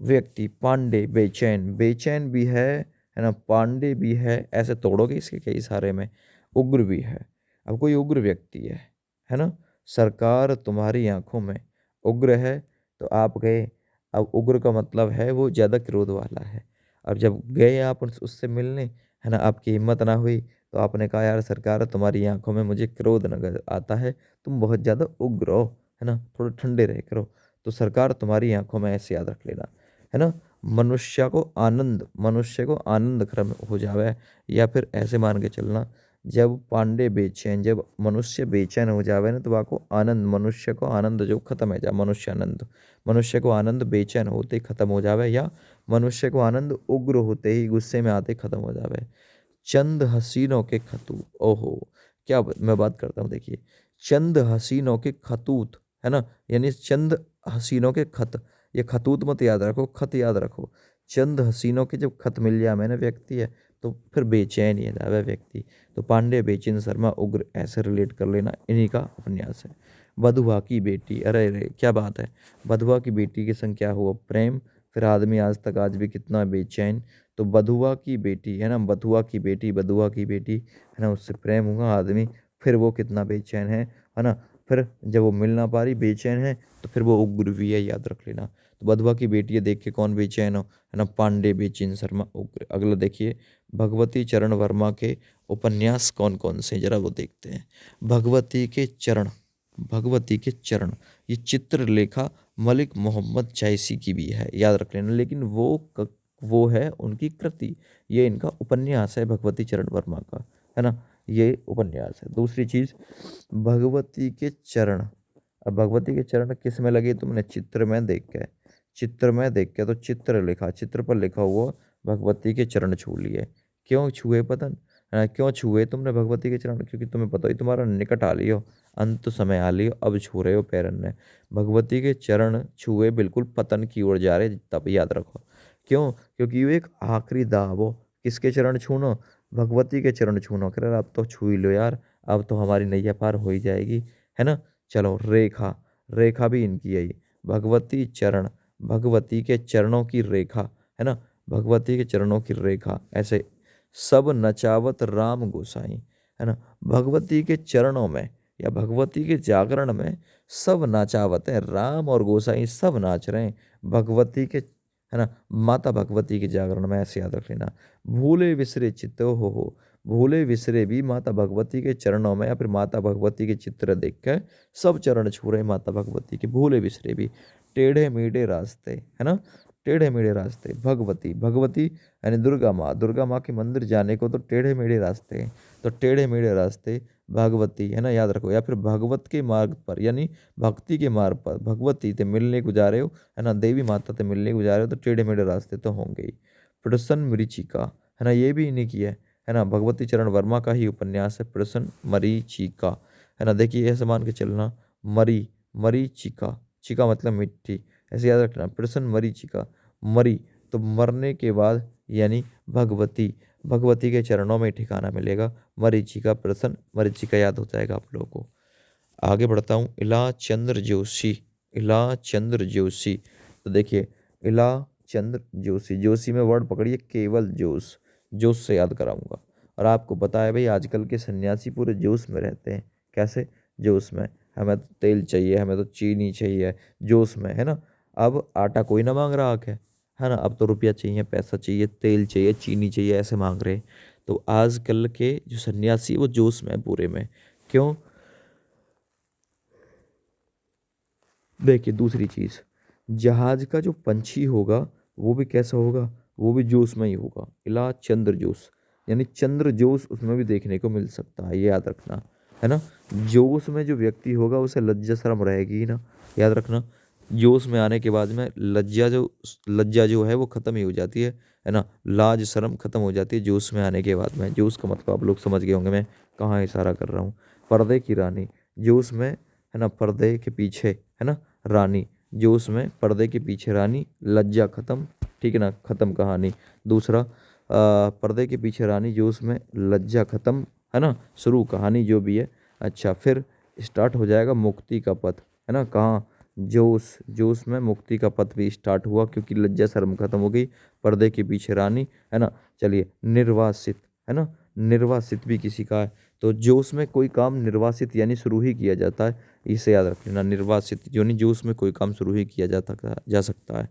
व्यक्ति, पांडे बेचैन, बेचैन भी है ना, पांडे भी है, ऐसे तोड़ोगे इसके कई सारे में, उग्र भी है। अब कोई उग्र व्यक्ति है ना, सरकार तुम्हारी आंखों में उग्र है, तो आप गए। अब उग्र का मतलब है वो ज़्यादा क्रोध वाला है। अब जब गए आप उससे मिलने, है ना, आपकी हिम्मत ना हुई, तो आपने कहा यार सरकार तुम्हारी आंखों में मुझे क्रोध नजर आता है, तुम बहुत ज़्यादा उग्र हो, है ना, थोड़े ठंडे रह करो, तो सरकार तुम्हारी आंखों में, ऐसे याद रख लेना, है ना। मनुष्य को आनंद, मनुष्य को आनंद क्रम हो जावे, या फिर ऐसे मान के चलना, जब पांडे बेचैन, जब मनुष्य बेचैन हो जावे ना, तो आपको आनंद, मनुष्य को आनंद जो खत्म है जा, मनुष्य आनंद, मनुष्य को आनंद बेचैन होते ही खत्म हो जावे, या मनुष्य को आनंद उग्र होते ही, गुस्से में आते ही खत्म हो जावे। चंद हसीनों के खतूत, ओहो, मैं बात करता हूँ, देखिए, चंद हसीनों के खतूत, है ना, यानी चंद हसीनों के खत, ये खतूत मत याद रखो, खत याद रखो। चंद हसीनों के जब खत मिल जाए मैंने व्यक्ति है, तो फिर बेचैन ही है वह व्यक्ति। तो पांडे बेचैन शर्मा उग्र, ऐसे रिलेट कर लेना, इन्हीं का उपन्यास है। बधुआ की बेटी, अरे अरे क्या बात है, बधुआ की बेटी के संग क्या हुआ, प्रेम, फिर आदमी आज तक आज भी कितना बेचैन, तो बधुआ की बेटी, है ना, बधुआ की बेटी, बधुआ की बेटी, है ना, उससे प्रेम हुआ आदमी, फिर वो कितना बेचैन है ना, फिर जब वो मिल ना पा रही, बेचैन है, तो फिर वो उग्र भी है, याद रख लेना। तो बधुआ की बेटी है, देख के कौन बेचैन हो, है ना, पांडे बेचैन शर्मा उग्र। अगला देखिए, भगवती चरण वर्मा के उपन्यास कौन कौन से, जरा वो देखते हैं। भगवती के चरण, भगवती के चरण। ये चित्रलेखा मलिक मोहम्मद जैसी की भी है, याद रख लेना। लेकिन वो है उनकी कृति, ये इनका उपन्यास है भगवती चरण वर्मा का, है ना। ये उपन्यास है। दूसरी चीज़, भगवती के चरण। अब भगवती के चरण किस में लगे तुमने? चित्र में देख के। चित्र में देख के तो चित्र लिखा, चित्र पर लिखा हुआ भगवती के चरण छू लिए। क्यों छुए पतन? क्यों छुए तुमने भगवती के चरण? क्योंकि तुम्हें पता ही तुम्हारा निकट आ लियो, अंत समय आ लियो, अब छू रहे हो पैरन ने। भगवती के चरण छुए बिल्कुल पतन की ओर जा रहे, तब याद रखो। क्यों? क्योंकि वो एक आखिरी दाव हो। किसके चरण छूनो? भगवती के चरण छूनो। कह रहा अब तो छू ही लो यार, अब तो हमारी नैया पार हो ही जाएगी, है ना। चलो, रेखा। रेखा भी इनकी है ये। भगवती चरण, भगवती के चरणों की रेखा, है ना। भगवती के चरणों की रेखा ऐसे। सब नचावत राम गोसाई, है ना। भगवती के चरणों में या भगवती के जागरण में सब नाचावत है, राम और गोसाई सब नाच रहे हैं भगवती के, है ना। माता भगवती के जागरण में, ऐसे याद रख लेना। भूले विसरे चित्त हो, भूले विसरे भी माता भगवती के चरणों में या फिर माता भगवती के चित्र देख कर सब चरण छू रहे माता भगवती के, भूले विसरे भी। टेढ़े मेढ़े रास्ते, है ना। टेढ़े मेढ़े रास्ते, भगवती, भगवती यानी दुर्गा माँ, दुर्गा माँ के मंदिर जाने को तो टेढ़े मेढ़े रास्ते हैं। तो टेढ़े मेढ़े रास्ते भगवती, है ना, याद रखो। या फिर भगवत के मार्ग पर, यानी भक्ति के मार्ग पर भगवती ते मिलने को जा रहे हो, है ना, देवी माता से मिलने को जा रहे हो, तो टेढ़े मेढ़े रास्ते तो होंगे ही। प्रसन्न मरीचिका, है ना, ये भी इन्हीं की है ना। भगवती चरण वर्मा का ही उपन्यास है प्रसन्न मरीचिका, है ना। देखिए ऐसे मान के चलना, मरीचिका, चिका मतलब मिट्टी, ऐसे याद रखना। प्रसन्न मरीचिका, मरी तो मरने के बाद, यानी भगवती, भगवती के चरणों में ठिकाना मिलेगा। मरीचिका, प्रसन्न मरीचिका याद हो जाएगा आप लोगों को। आगे बढ़ता हूँ। इला चंद्र जोशी, इला चंद्र जोशी। तो देखिए, इला चंद्र जोशी, जोशी में वर्ड पकड़िए केवल जोश, जोश से याद कराऊंगा। और आपको पता है भाई, आजकल के सन्यासी पूरे जोश में रहते हैं। कैसे? जोश में। हमें तो तेल चाहिए, हमें तो चीनी चाहिए, जोश में, है ना। अब आटा कोई ना मांग रहा है ना। अब तो रुपया चाहिए, पैसा चाहिए, तेल चाहिए, चीनी चाहिए, ऐसे मांग रहे हैं। तो आजकल के जो सन्यासी वो जोश में है पूरे में। क्यों? देखिए दूसरी चीज़, जहाज का जो पंछी होगा वो भी कैसा होगा? वो भी जोश में ही होगा। इला चंद्र जोश, यानी चंद्र जोश उसमें भी देखने को मिल सकता है, ये याद रखना, है ना। जोश में जो व्यक्ति होगा उसे लज्जा शर्म रहेगी ही ना, याद रखना। जोश में आने के बाद में लज्जा जो है वो खत्म ही हो जाती है ना। लाज शर्म खत्म हो जाती है जोश में आने के बाद में। जोश का मतलब आप लोग समझ गए होंगे मैं कहाँ इशारा कर रहा हूँ। पर्दे की रानी, जोश में, है ना, पर्दे के पीछे, है ना, रानी, जो उसमें पर्दे के पीछे रानी, लज्जा खत्म, ठीक है ना, खत्म कहानी। दूसरा, पर्दे के पीछे रानी, जो उसमें लज्जा खत्म, है ना, शुरू कहानी जो भी है। अच्छा, फिर स्टार्ट हो जाएगा मुक्ति का पथ, है ना। कहाँ? जोश में मुक्ति का पथ भी स्टार्ट हुआ, क्योंकि लज्जा शर्म खत्म हो गई, पर्दे के पीछे रानी, है ना। चलिए, निर्वासित, है ना, निर्वासित भी किसी का है। तो जोश में कोई काम निर्वासित यानी शुरू ही किया जाता है, इसे याद रख लेना। निर्वासित यानी जो उसमें कोई काम शुरू ही किया जा सकता है।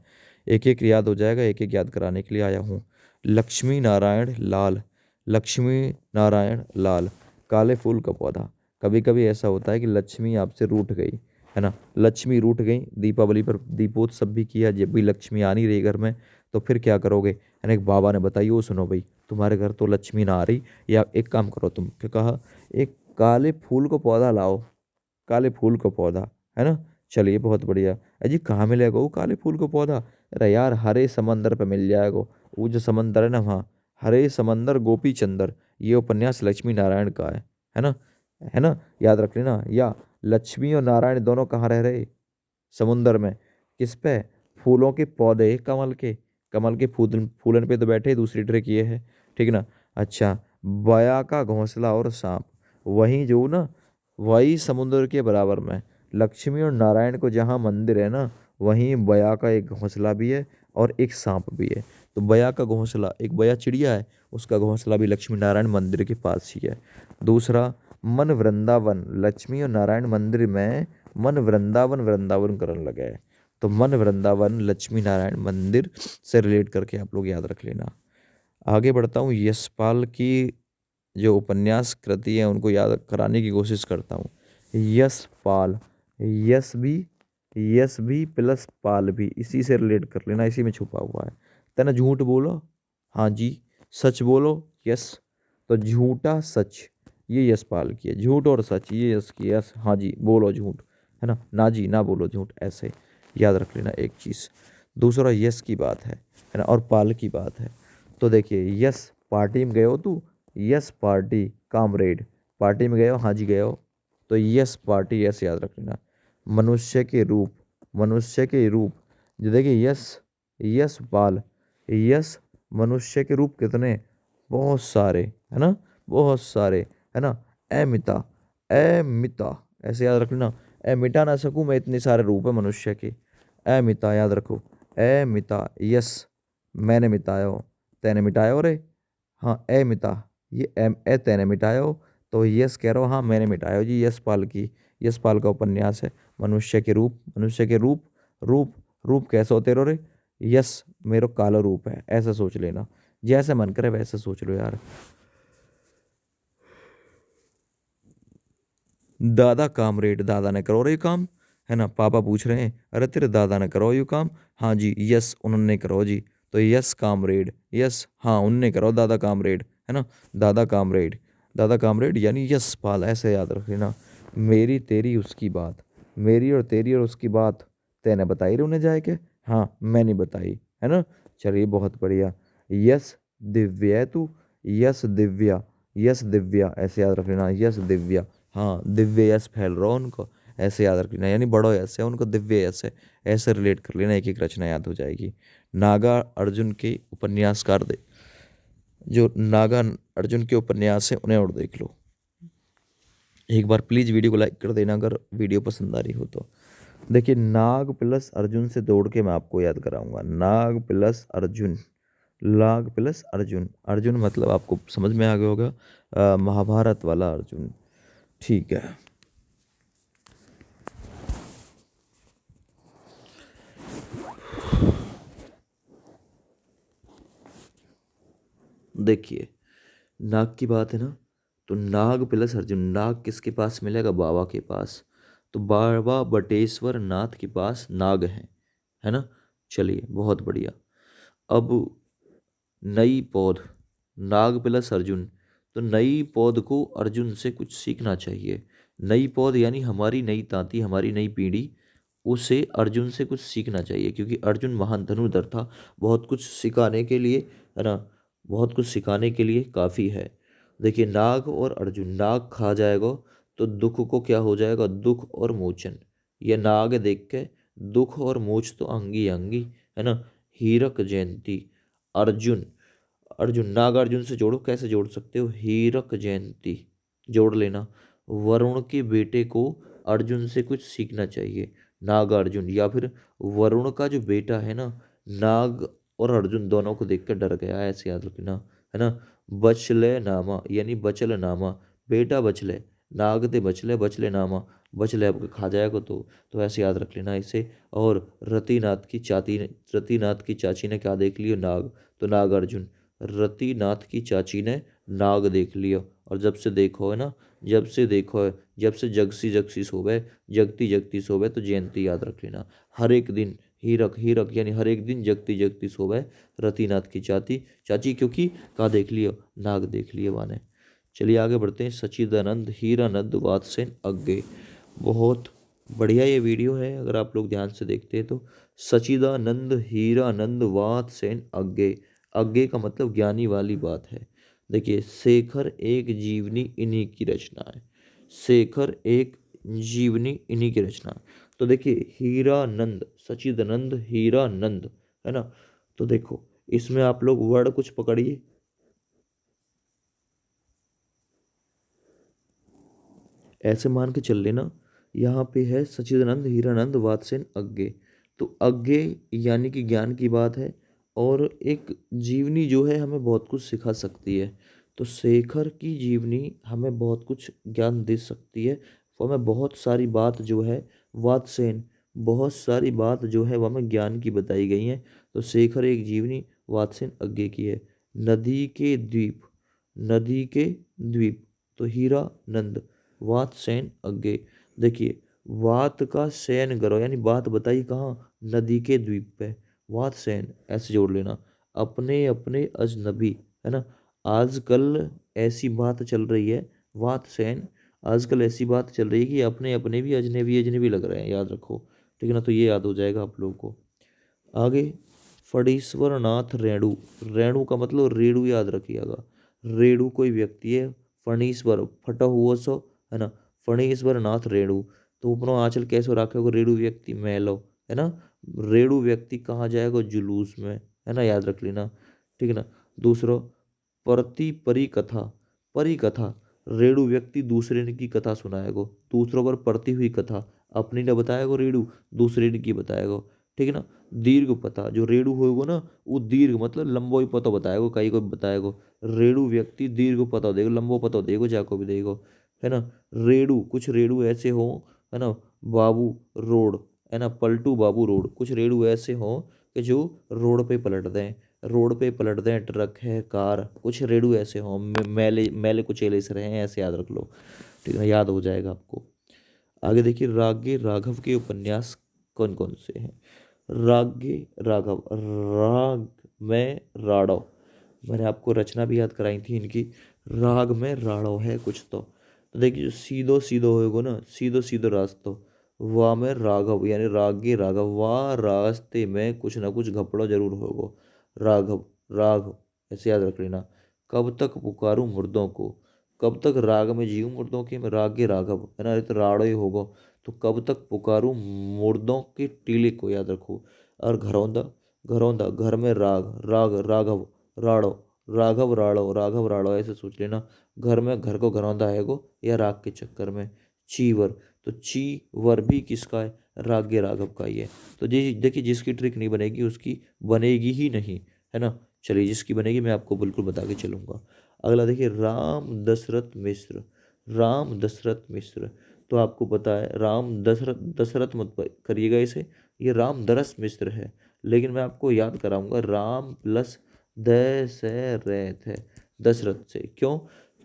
एक एक याद हो जाएगा, एक एक याद कराने के लिए आया हूँ। लक्ष्मी नारायण लाल, लक्ष्मी नारायण लाल, काले फूल का पौधा। कभी कभी ऐसा होता है कि लक्ष्मी आपसे रूठ गई, है ना, लक्ष्मी रूठ गई। दीपावली पर दीपोत्सव भी किया, जब भी लक्ष्मी आ नहीं रही घर में तो फिर क्या करोगे, है ना। एक बाबा ने बताई, वो सुनो भाई, तुम्हारे घर तो लक्ष्मी ना आ रही, या एक काम करो तुम, क्या कहा, एक काले फूल को पौधा लाओ, काले फूल का पौधा, है ना। चलिए बहुत बढ़िया। अजी कहाँ मिलेगा वो काले फूल का पौधा? अरे यार, हरे समंदर पे मिल जाएगा। वो जो समंदर है ना वहाँ, हरे समंदर गोपी चंदर, ये उपन्यास लक्ष्मी नारायण का है ना, है ना, याद रख लेना। या लक्ष्मी और नारायण दोनों कहाँ रह रहे? समुंदर में। किस पे? फूलों के पौधे, कमल के फूलन पे तो बैठे। दूसरी ट्रिक ये है, ठीक है ना। अच्छा, बया का घोंसला और सांप, वहीं जो ना, वही समुद्र के बराबर में, लक्ष्मी और नारायण को जहाँ मंदिर है ना, वहीं बया का एक घोंसला भी है और एक सांप भी है। तो बया का घोंसला, एक बया चिड़िया है, उसका घोंसला भी लक्ष्मी नारायण मंदिर के पास ही है। दूसरा, मन वृंदावन, लक्ष्मी और नारायण मंदिर में मन वृंदावन वृंदावन करने लगा है। तो मन वृंदावन लक्ष्मी नारायण मंदिर से रिलेट करके आप लोग याद रख लेना। आगे बढ़ता हूँ। यशपाल की जो उपन्यास कृति है उनको याद कराने की कोशिश करता हूँ। यश पाल, यश भी, यश भी प्लस पाल भी, इसी से रिलेट कर लेना, इसी में छुपा हुआ है। तेना झूठ बोलो, हाँ जी। सच बोलो, यस। तो झूठा सच, ये यश पाल की है। झूठ और सच, ये यश की है। यस, हाँ जी, बोलो झूठ, है ना जी, ना बोलो झूठ, ऐसे याद रख लेना एक चीज़। दूसरा यश की बात है ना, और पाल की बात है। तो देखिए, यस पार्टी में गए हो तू, यस पार्टी कामरेड, पार्टी में गए हो, हाँ जी गए हो, तो यस पार्टी, यस याद रख लेना। मनुष्य के रूप, मनुष्य के रूप, जो देखिए यस, यस पाल, यस, मनुष्य के रूप कितने, बहुत सारे, है ना, बहुत सारे, है ना। अमिता, अमिता, ऐसे याद रख लेना। मिटा ना सकूं मैं, इतने सारे रूप है मनुष्य के। अमिता याद रखो, अमिता, यस, मैंने मिटाया हो, तैने मिटाया हो रे, हाँ अमिता, ये एम ए तैने मिटाया हो, तो यस कह रहा हो, हाँ मैंने मिटाया हो जी। यशपाल की, यशपाल का उपन्यास है। मनुष्य के रूप, मनुष्य के रूप, रूप, रूप कैसा हो तेरो रे, यस मेरो कालो रूप है, ऐसा सोच लेना। जैसे मन करे वैसे सोच लो यार। दादा कामरेड, दादा ने करो रे काम, है ना। पापा पूछ रहे हैं, अरे तेरे दादा ने करो ये काम, हाँ जी यस उन्होंने करो जी। तो यस कामरेड, यस हाँ उनने करो दादा कामरेड, है ना। दादा कामरेड, दादा कामरेड यानी यस पाल, ऐसे याद रख लेना। मेरी तेरी उसकी बात, मेरी और तेरी और उसकी बात तैने बताई रे उन्हें जाए के, हाँ मैंने बताई, है ना। चलिए बहुत बढ़िया। यस दिव्या है तू, यस दिव्या, यस दिव्या, ऐसे याद रख लेना, यस दिव्या, हाँ दिव्य यश फैल रहा हो उनको, ऐसे याद रख लेना। यानी बड़ो यश है उनको, दिव्य यश है, ऐसे रिलेट कर लेना, एक एक रचना याद हो जाएगी। नागा अर्जुन के उपन्यासकार दे, जो नागा अर्जुन के उपन्यास है उन्हें और देख लो एक बार। प्लीज़ वीडियो को लाइक कर देना अगर वीडियो पसंद आ रही हो तो। देखिए, नाग प्लस अर्जुन से दौड़ के मैं आपको याद कराऊंगा। नाग प्लस अर्जुन, नाग प्लस अर्जुन, अर्जुन मतलब आपको समझ में आ गया होगा, महाभारत वाला अर्जुन, ठीक है। देखिए, नाग की बात है ना, तो नाग प्लस अर्जुन, नाग किसके पास मिलेगा, बाबा के पास। तो बाबा बटेश्वर नाथ के पास नाग है ना। चलिए बहुत बढ़िया। अब नई पौध, नाग प्लस अर्जुन, तो नई पौध को अर्जुन से कुछ सीखना चाहिए। नई पौध यानी हमारी नई तांती, हमारी नई पीढ़ी, उसे अर्जुन से कुछ सीखना चाहिए, क्योंकि अर्जुन महान धनुर्धर था, बहुत कुछ सिखाने के लिए, है ना, बहुत कुछ सिखाने के लिए काफ़ी है। देखिए, नाग और अर्जुन, नाग खा जाएगा तो दुख को क्या हो जाएगा, दुख और मोचन। ये नाग देख के दुख और मोच तो अंगी अंगी, है ना। हीरक जयंती, अर्जुन, अर्जुन नागार्जुन से जोड़ो, कैसे जोड़ सकते हो, हीरक जयंती जोड़ लेना। वरुण के बेटे को अर्जुन से कुछ सीखना चाहिए, नागार्जुन, या फिर वरुण का जो बेटा है ना, नाग और अर्जुन दोनों को देखकर डर गया, ऐसे याद रखना, है ना। बचले नामा यानी बचल नामा, बेटा बचले, नाग ते बचले, बचले नामा, बचले अब खा जाएगा तो ऐसे याद रख लेना इसे। और रतिनाथ की चाची ने, रतिनाथ की चाची ने क्या देख लियो, नाग, तो नागार्जुन। रतिनाथ की चाची ने नाग देख लिया, और जब से देखो है ना, जब से देखो है, जब से जगसी जगसी सोवे, जगती जगती सोवे, तो जयंती याद रख लेना। हर एक दिन हीरक, हीरक यानी हर एक दिन जगती जगती सोवे, रतिनाथ की चाची, चाची क्योंकि कहा देख लियो, नाग देख लिए वाने। चलिए आगे बढ़ते हैं। सच्चिदानंद हीरानंद वात्सेन अज्ञे, बहुत बढ़िया ये वीडियो है अगर आप लोग ध्यान से देखते हैं तो। सच्चिदानंद हीरानंद वात्सेन अज्ञे, अज्ञे का मतलब ज्ञानी वाली बात है। देखिए, शेखर एक जीवनी इन्हीं की रचना है, शेखर एक जीवनी इन्हीं की रचना है। तो देखिए, हीरानंद, सच्चिदानंद हीरानंद, है ना। तो देखो, इसमें आप लोग वर्ड कुछ पकड़िए, ऐसे मान के चल लेना। यहाँ पे है सच्चिदानंद हीरानंद वात्सेन अज्ञे, तो अज्ञे यानी कि ज्ञान की बात है, और एक जीवनी जो है हमें बहुत कुछ सिखा सकती है। तो शेखर की जीवनी हमें बहुत कुछ ज्ञान दे सकती है, वो हमें बहुत सारी बात जो है, वात्सेन, बहुत सारी बात जो है वो हमें ज्ञान की बताई गई हैं। तो शेखर एक जीवनी, वात्सेन अज्ञे की है। नदी के द्वीप, नदी के द्वीप, तो हीरा नंद, वात्सेन अज्ञे। देखिए, वात का शयन करो, यानी बात बताई कहाँ, नदी के द्वीप पे, वात शयन ऐसे जोड़ लेना। अपने अपने अजनबी, है ना, आजकल ऐसी बात चल रही है, वात शयन, आजकल ऐसी बात चल रही है कि अपने अपने भी अजनबी अजनबी लग रहे हैं, याद रखो, ठीक है ना। तो ये याद हो जाएगा आप लोगों को। आगे, फणीश्वर नाथ रेणु, रेणु का मतलब रेणु याद रखिएगा। रेणु कोई व्यक्ति है, फणीश्वर फटा हुआ सो, है ना, फणीश्वर नाथ रेणु। तो अपनो आंचल कैसे रखेगा, रेणु व्यक्ति मैलो, है ना, रेणु व्यक्ति कहाँ जाएगा, जुलूस में, है ना, याद रख लेना, ठीक है ना। दूसरा, प्रति परी कथा, परी कथा, रेणु व्यक्ति दूसरे ने की कथा सुनाएगो, दूसरों पर पड़ती हुई कथा, अपनी ने बताएगो रेणु, दूसरे ने की बताएगो, ठीक है ना। दीर्घ पता, जो रेणु होगा ना, वो दीर्घ मतलब लंबो ही पता बताएगो, कई को बताएगो। रेणु व्यक्ति दीर्घ पता देगा, लंबो पता देगो, जाको भी देगो, है ना। रेणु, कुछ रेणु ऐसे हो, है ना, बाबू रोड, है ना, पलटू बाबू रोड, कुछ रेणु ऐसे हो कि जो रोड पे पलट दें, रोड पे पलट दें, ट्रक है, कार, कुछ रेणु ऐसे हो, मैले मैले कुचेले से रहे, ऐसे याद रख लो, ठीक है ना, याद हो जाएगा आपको। आगे देखिए, रागे राघव के उपन्यास कौन कौन से हैं। रागे राघव, राग में राड़ो, मैंने आपको रचना भी याद कराई थी इनकी, राग में राड़ो है कुछ तो देखिए, जो सीधो सीधो होएगो ना, सीधो सीधो रास्तो, वाह में राघव, यानी रागे राघव, वाह रास्ते में कुछ ना कुछ घपड़ो जरूर होगो, राघव, राघव ऐसे याद रख लेना। कब तक पुकारूं मुर्दों को, कब तक राग में जीऊं मुर्दों के, में रागे राघव, है ना, ये तो राड़ो ही होगो। तो कब तक पुकारूं मुर्दों के टीले को, याद रखो। और घरौंदा, घरौंदा, घर में राग, राग राघव, राड़ो, राघव राड़ो, राघव राड़ो ऐसे सोच लेना। घर में घर को घरौंदा है गो, या राग के चक्कर में। चीवर, तो चीवर भी किसका है, रागे राघव का ही है। तो जी देखिए, जिसकी ट्रिक नहीं बनेगी उसकी बनेगी ही नहीं, है ना। चलिए, जिसकी बनेगी मैं आपको बिल्कुल बता के चलूंगा। अगला देखिए, राम दशरथ मिश्र, राम दशरथ मिश्र, तो आपको पता है राम दशरथ, दशरथ मत करिएगा इसे, ये राम दरस मिश्र है। लेकिन मैं आपको याद कराऊंगा, राम प्लस दशरथ है, दशरथ से, क्यों,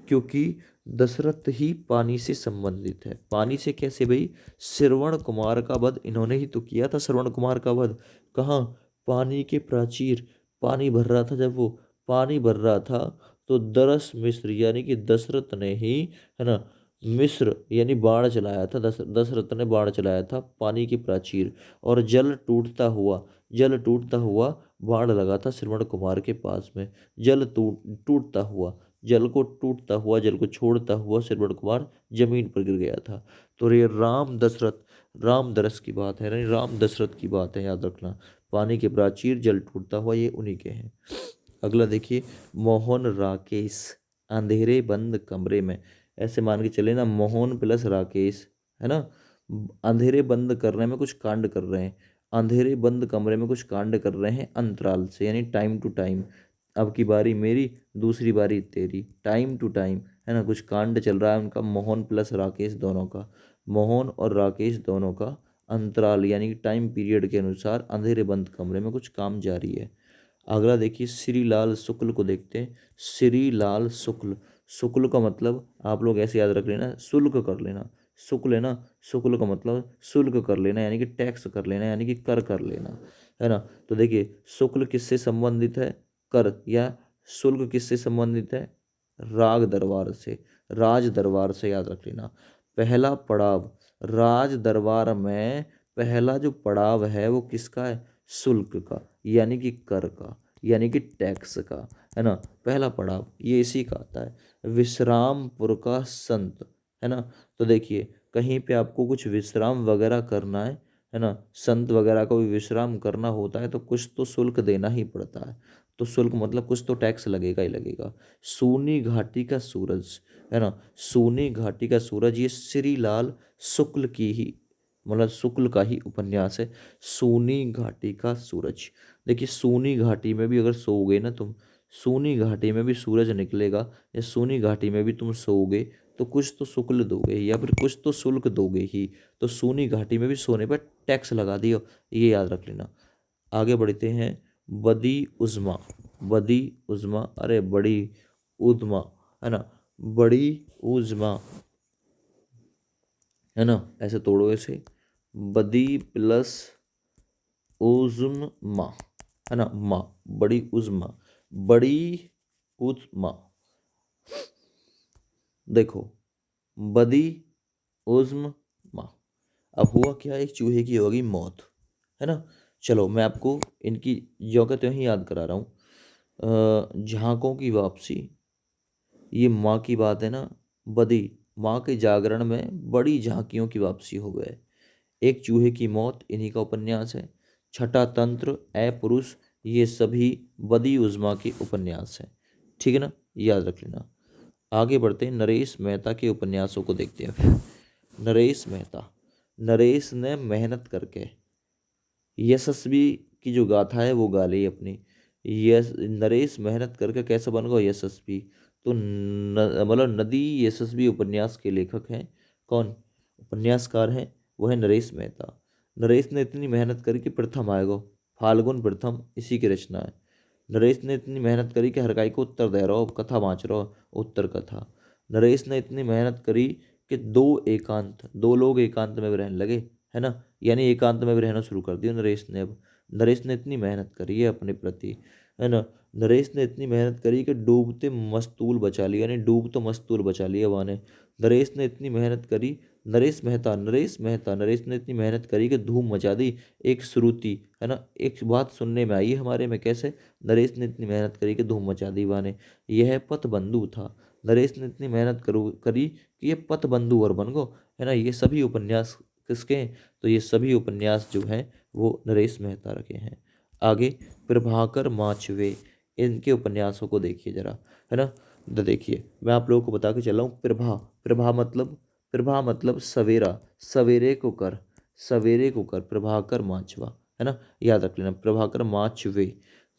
क्योंकि दशरथ ही पानी से संबंधित है। पानी से कैसे भाई, श्रवण कुमार का वध इन्होंने ही तो किया था, श्रवण कुमार का वध कहाँ, पानी के प्राचीर, पानी भर रहा था जब वो, पानी भर रहा था, तो दरस मिस्र यानी कि दशरथ ने ही, है ना, मिस्र यानी बाढ़ चलाया था, दशरथ ने बाढ़ चलाया था पानी की प्राचीर। और जल टूटता हुआ, जल टूटता हुआ बाढ़ लगा था श्रवण कुमार के पास में। जल टूटता हुआ, जल को टूटता हुआ, जल को छोड़ता हुआ श्रवण कुमार जमीन पर गिर गया था। तो ये राम दशरथ, राम दरस की बात है, यानी राम दशरथ की बात है, याद रखना। पानी के प्राचीर, जल टूटता हुआ, ये उन्हीं के हैं। अगला देखिए, मोहन राकेश, अंधेरे बंद कमरे में, ऐसे मान के चले ना, मोहन प्लस राकेश, है ना, अंधेरे बंद करने में कुछ कांड कर रहे हैं, अंधेरे बंद कमरे में कुछ कांड कर रहे हैं अंतराल से, यानी टाइम टू टाइम। अब की बारी मेरी, दूसरी बारी तेरी, टाइम टू टाइम, है ना, कुछ कांड चल रहा है उनका, मोहन प्लस राकेश दोनों का, मोहन और राकेश दोनों का अंतराल यानी कि टाइम पीरियड के अनुसार अंधेरे बंद कमरे में कुछ काम जारी है। अगला देखिए, श्रीलाल शुक्ल को देखते हैं। श्रीलाल शुक्ल, शुक्ल का मतलब आप लोग ऐसे याद रख लेना, शुल्क कर लेना, शुक्ल है ना, शुक्ल का मतलब शुल्क कर लेना, यानी कि टैक्स कर लेना, यानी कि कर लेना, है ना। तो देखिए, शुक्ल किससे संबंधित है, कर, या शुल्क किससे संबंधित है, राग दरबार से, राज दरबार से, याद रख लेना। पहला पड़ाव, राज दरबार में पहला जो पड़ाव है वो किसका है, शुल्क का, यानी कि कर का, यानी कि टैक्स का, है ना। पहला पड़ाव ये इसी का आता है। विश्रामपुर का संत, है ना, तो देखिए, कहीं पे आपको कुछ विश्राम वगैरह करना है ना, संत वगैरह को भी विश्राम करना होता है, तो कुछ तो शुल्क देना ही पड़ता है। तो शुल्क मतलब कुछ तो टैक्स लगेगा ही लगेगा। सोनी घाटी का सूरज, है ना, सोनी घाटी का सूरज, ये श्रीलाल शुक्ल की ही, मतलब शुक्ल का ही उपन्यास है, सोनी घाटी का सूरज। देखिए, सोनी घाटी में भी अगर सोओगे ना तुम, सोनी घाटी में भी सूरज निकलेगा, या सोनी घाटी में भी तुम सोओगे, तो कुछ तो शुक्ल दोगे या फिर कुछ तो शुल्क दोगे ही। तो सोनी घाटी में भी सोने पर टैक्स लगा दियो, ये याद रख लेना। आगे बढ़ते हैं, बदी उज़्मा, बदी उज़्मा, अरे बड़ी उज़्मा, है ना, बड़ी उज़्मा, है ना, ऐसे तोड़ो इसे, बदी प्लस उज़्मा, है ना, माँ, बड़ी उज़्मा, बड़ी उज़्मा, देखो, बदी उज़्म माँ। अब हुआ क्या, एक चूहे की होगी मौत, है ना। चलो मैं आपको इनकी ज्यों का त्यों ही याद करा रहा हूँ। झांकों की वापसी, ये माँ की बात है ना, बदी, माँ के जागरण में बड़ी झांकियों की वापसी हो गए, एक चूहे की मौत, इन्हीं का उपन्यास है। छठा तंत्र, ए पुरुष, ये सभी बदी उज़्मा के उपन्यास हैं, ठीक है ना, याद रख लेना। आगे बढ़ते हैं, नरेश मेहता के उपन्यासों को देखते हैं फिर। नरेश मेहता, नरेश ने मेहनत करके यशस्वी की जो गाथा है वो गा ली अपनी। यश नरेश मेहनत करके कैसे बन गया यशस्वी, तो मतलब नदी यशस्वी उपन्यास के लेखक हैं कौन, उपन्यासकार हैं, वो है नरेश मेहता। नरेश ने इतनी मेहनत करी कि प्रथम आएगा, फाल्गुन प्रथम इसी की रचना है। नरेश ने इतनी मेहनत करी कि हर गाय को उत्तर दे रहा हो, कथा बाँच रहा हो, उत्तर कथा। नरेश ने इतनी मेहनत करी कि दो लोग एकांत में भी रहने लगे, है ना, यानी एकांत में भी रहना शुरू कर दिया नरेश ने अब। नरेश ने इतनी मेहनत करी है अपने प्रति, है ना, नरेश ने इतनी मेहनत करी कि डूबते मस्तूल बचा लिया, यानी डूब तो मस्तूल बचा लिया वहाँ ने। नरेश ने इतनी मेहनत करी, नरेश ने इतनी मेहनत करी कि धूम मचा दी, एक श्रुति, है ना, एक बात सुनने में आई है हमारे में, कैसे, नरेश ने इतनी मेहनत करी कि धूम मचा दी वहाँ ने, यह पथ बंधु था। नरेश ने इतनी मेहनत करी कि ये पथ बंधु और बन गो, है ना। ये सभी उपन्यास किसके हैं, तो ये सभी उपन्यास जो हैं वो नरेश मेहता रखे हैं। आगे, प्रभाकर माचवे, इनके उपन्यासों को देखिए जरा, है ना। तो देखिए मैं आप लोगों को बता के चला हूँ, प्रभा मतलब सवेरा, सवेरे को कर प्रभाकर माचवा, है ना, याद रख लेना, प्रभाकर माचवे।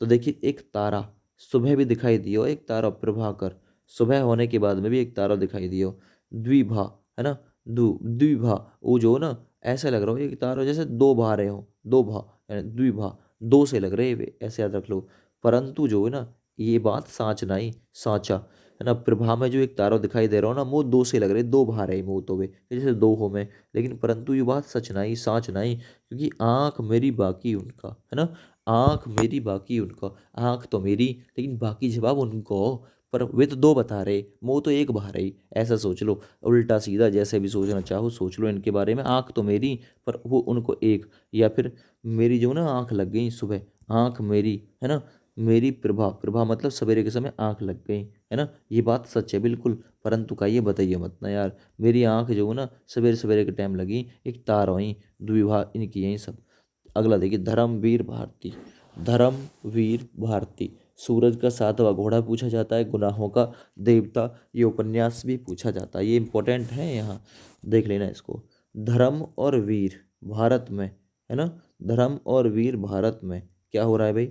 तो देखिए एक तारा, सुबह भी दिखाई दियो एक तारा, प्रभाकर, सुबह होने के बाद में भी एक तारा दिखाई दियो। द्विभा, है ना, द्विभा, वो जो ना ऐसा लग रहा हो एक तारा जैसे दो भा रहे हो, दो भा, यानी द्विभा, दो से लग रहे हैं वे, ऐसे याद रख लो। परंतु जो है ना, ये बात साँच नहीं, साँचा, है ना, प्रभा में जो एक तारा दिखाई दे रहा हो ना, वो दो से लग रहे, दो भा रहे मुँह तो वे जैसे दो हो में, लेकिन परंतु ये बात सच नहीं, साँच नहीं, क्योंकि आँख मेरी बाकी उनका, है ना, आँख मेरी बाकी उनका, आँख तो मेरी लेकिन बाकी जवाब उनको, पर वे तो दो बता रहे, मुँह तो एक बहा रही, ऐसा सोच लो, उल्टा सीधा जैसे भी सोचना चाहो सोच लो इनके बारे में। आँख तो मेरी पर वो उनको एक, या फिर मेरी जो ना आँख लग गई सुबह, आँख मेरी, है ना, मेरी प्रभा, प्रभा मतलब सवेरे के समय आँख लग गई, है ना, ये बात सच है बिल्कुल, परंतु का ये बताइए मत ना यार, मेरी आँख जो है ना सवेरे सवेरे के टाइम लगी, एक तार वहीं द्विभा इनकी यही सब। अगला देखिए, धर्मवीर भारती, धर्मवीर भारती, सूरज का सातवां घोड़ा पूछा जाता है, गुनाहों का देवता, ये उपन्यास भी पूछा जाता है, ये इंपॉर्टेंट है यहाँ, देख लेना इसको। धर्म और वीर भारत में, है ना, धर्म और वीर भारत में क्या हो रहा है भाई,